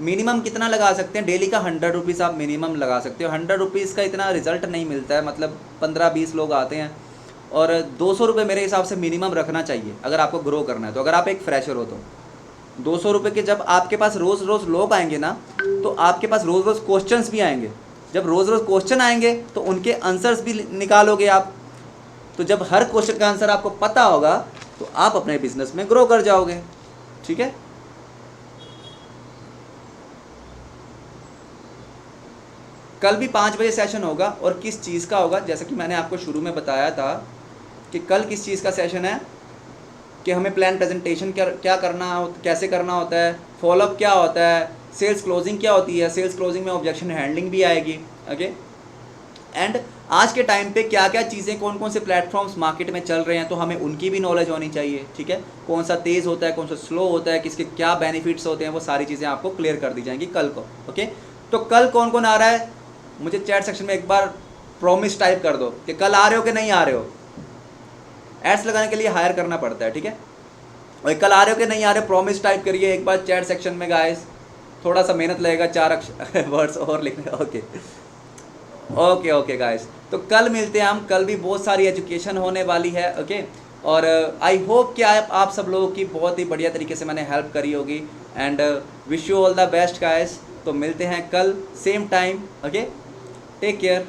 मिनिमम कितना लगा सकते हैं डेली का, 100 रुपीज़ आप मिनिमम लगा सकते हो। 100 रुपीज़ का इतना रिजल्ट नहीं मिलता है, मतलब 15-20 लोग आते हैं और 200 रुपये मेरे हिसाब से मिनिमम रखना चाहिए अगर आपको ग्रो करना है। तो अगर आप एक फ्रेशर हो तो 200 रुपये के जब आपके पास रोज़ रोज़ लोग आएंगे ना, तो आपके पास रोज़ रोज़ क्वेश्चंस भी आएंगे। जब रोज़ रोज़ क्वेश्चन आएंगे तो उनके आंसर्स भी निकालोगे आप। तो जब हर क्वेश्चन का आंसर आपको पता होगा तो आप अपने बिजनेस में ग्रो कर जाओगे। ठीक है, कल भी 5 बजे सेशन होगा। और किस चीज़ का होगा, जैसा कि मैंने आपको शुरू में बताया था कि कल किस चीज़ का सेशन है, कि हमें प्लान प्रेजेंटेशन क्या करना हो, कैसे करना होता है, फॉलोअप क्या होता है, सेल्स क्लोजिंग क्या होती है, सेल्स क्लोजिंग में ऑब्जेक्शन हैंडलिंग भी आएगी। ओके, एंड आज के टाइम पे क्या क्या चीज़ें, कौन कौन से प्लेटफॉर्म्स मार्केट में चल रहे हैं, तो हमें उनकी भी नॉलेज होनी चाहिए। ठीक है, कौन सा तेज़ होता है, कौन सा स्लो होता है, किसके क्या बेनिफिट्स होते हैं, वो सारी चीज़ें आपको क्लियर कर दी जाएंगी कल को। ओके, तो कल कौन कौन आ रहा है, मुझे चैट सेक्शन में एक बार प्रॉमिस टाइप कर दो कि कल आ रहे हो कि नहीं आ रहे हो। एड्स लगाने के लिए हायर करना पड़ता है। ठीक है, और कल आ रहे हो कि नहीं आ रहे हो, प्रॉमिस टाइप करिए एक बार चैट सेक्शन में गाइस। थोड़ा सा मेहनत लगेगा, 4 वर्ड्स और लिखने। ओके ओके ओके गाइस, तो कल मिलते हैं हम। कल भी बहुत सारी एजुकेशन होने वाली है। ओके, और आई होप कि आप सब लोगों की बहुत ही बढ़िया तरीके से मैंने हेल्प करी होगी। And wish you all the best guys. तो मिलते हैं कल same time. Okay, take care.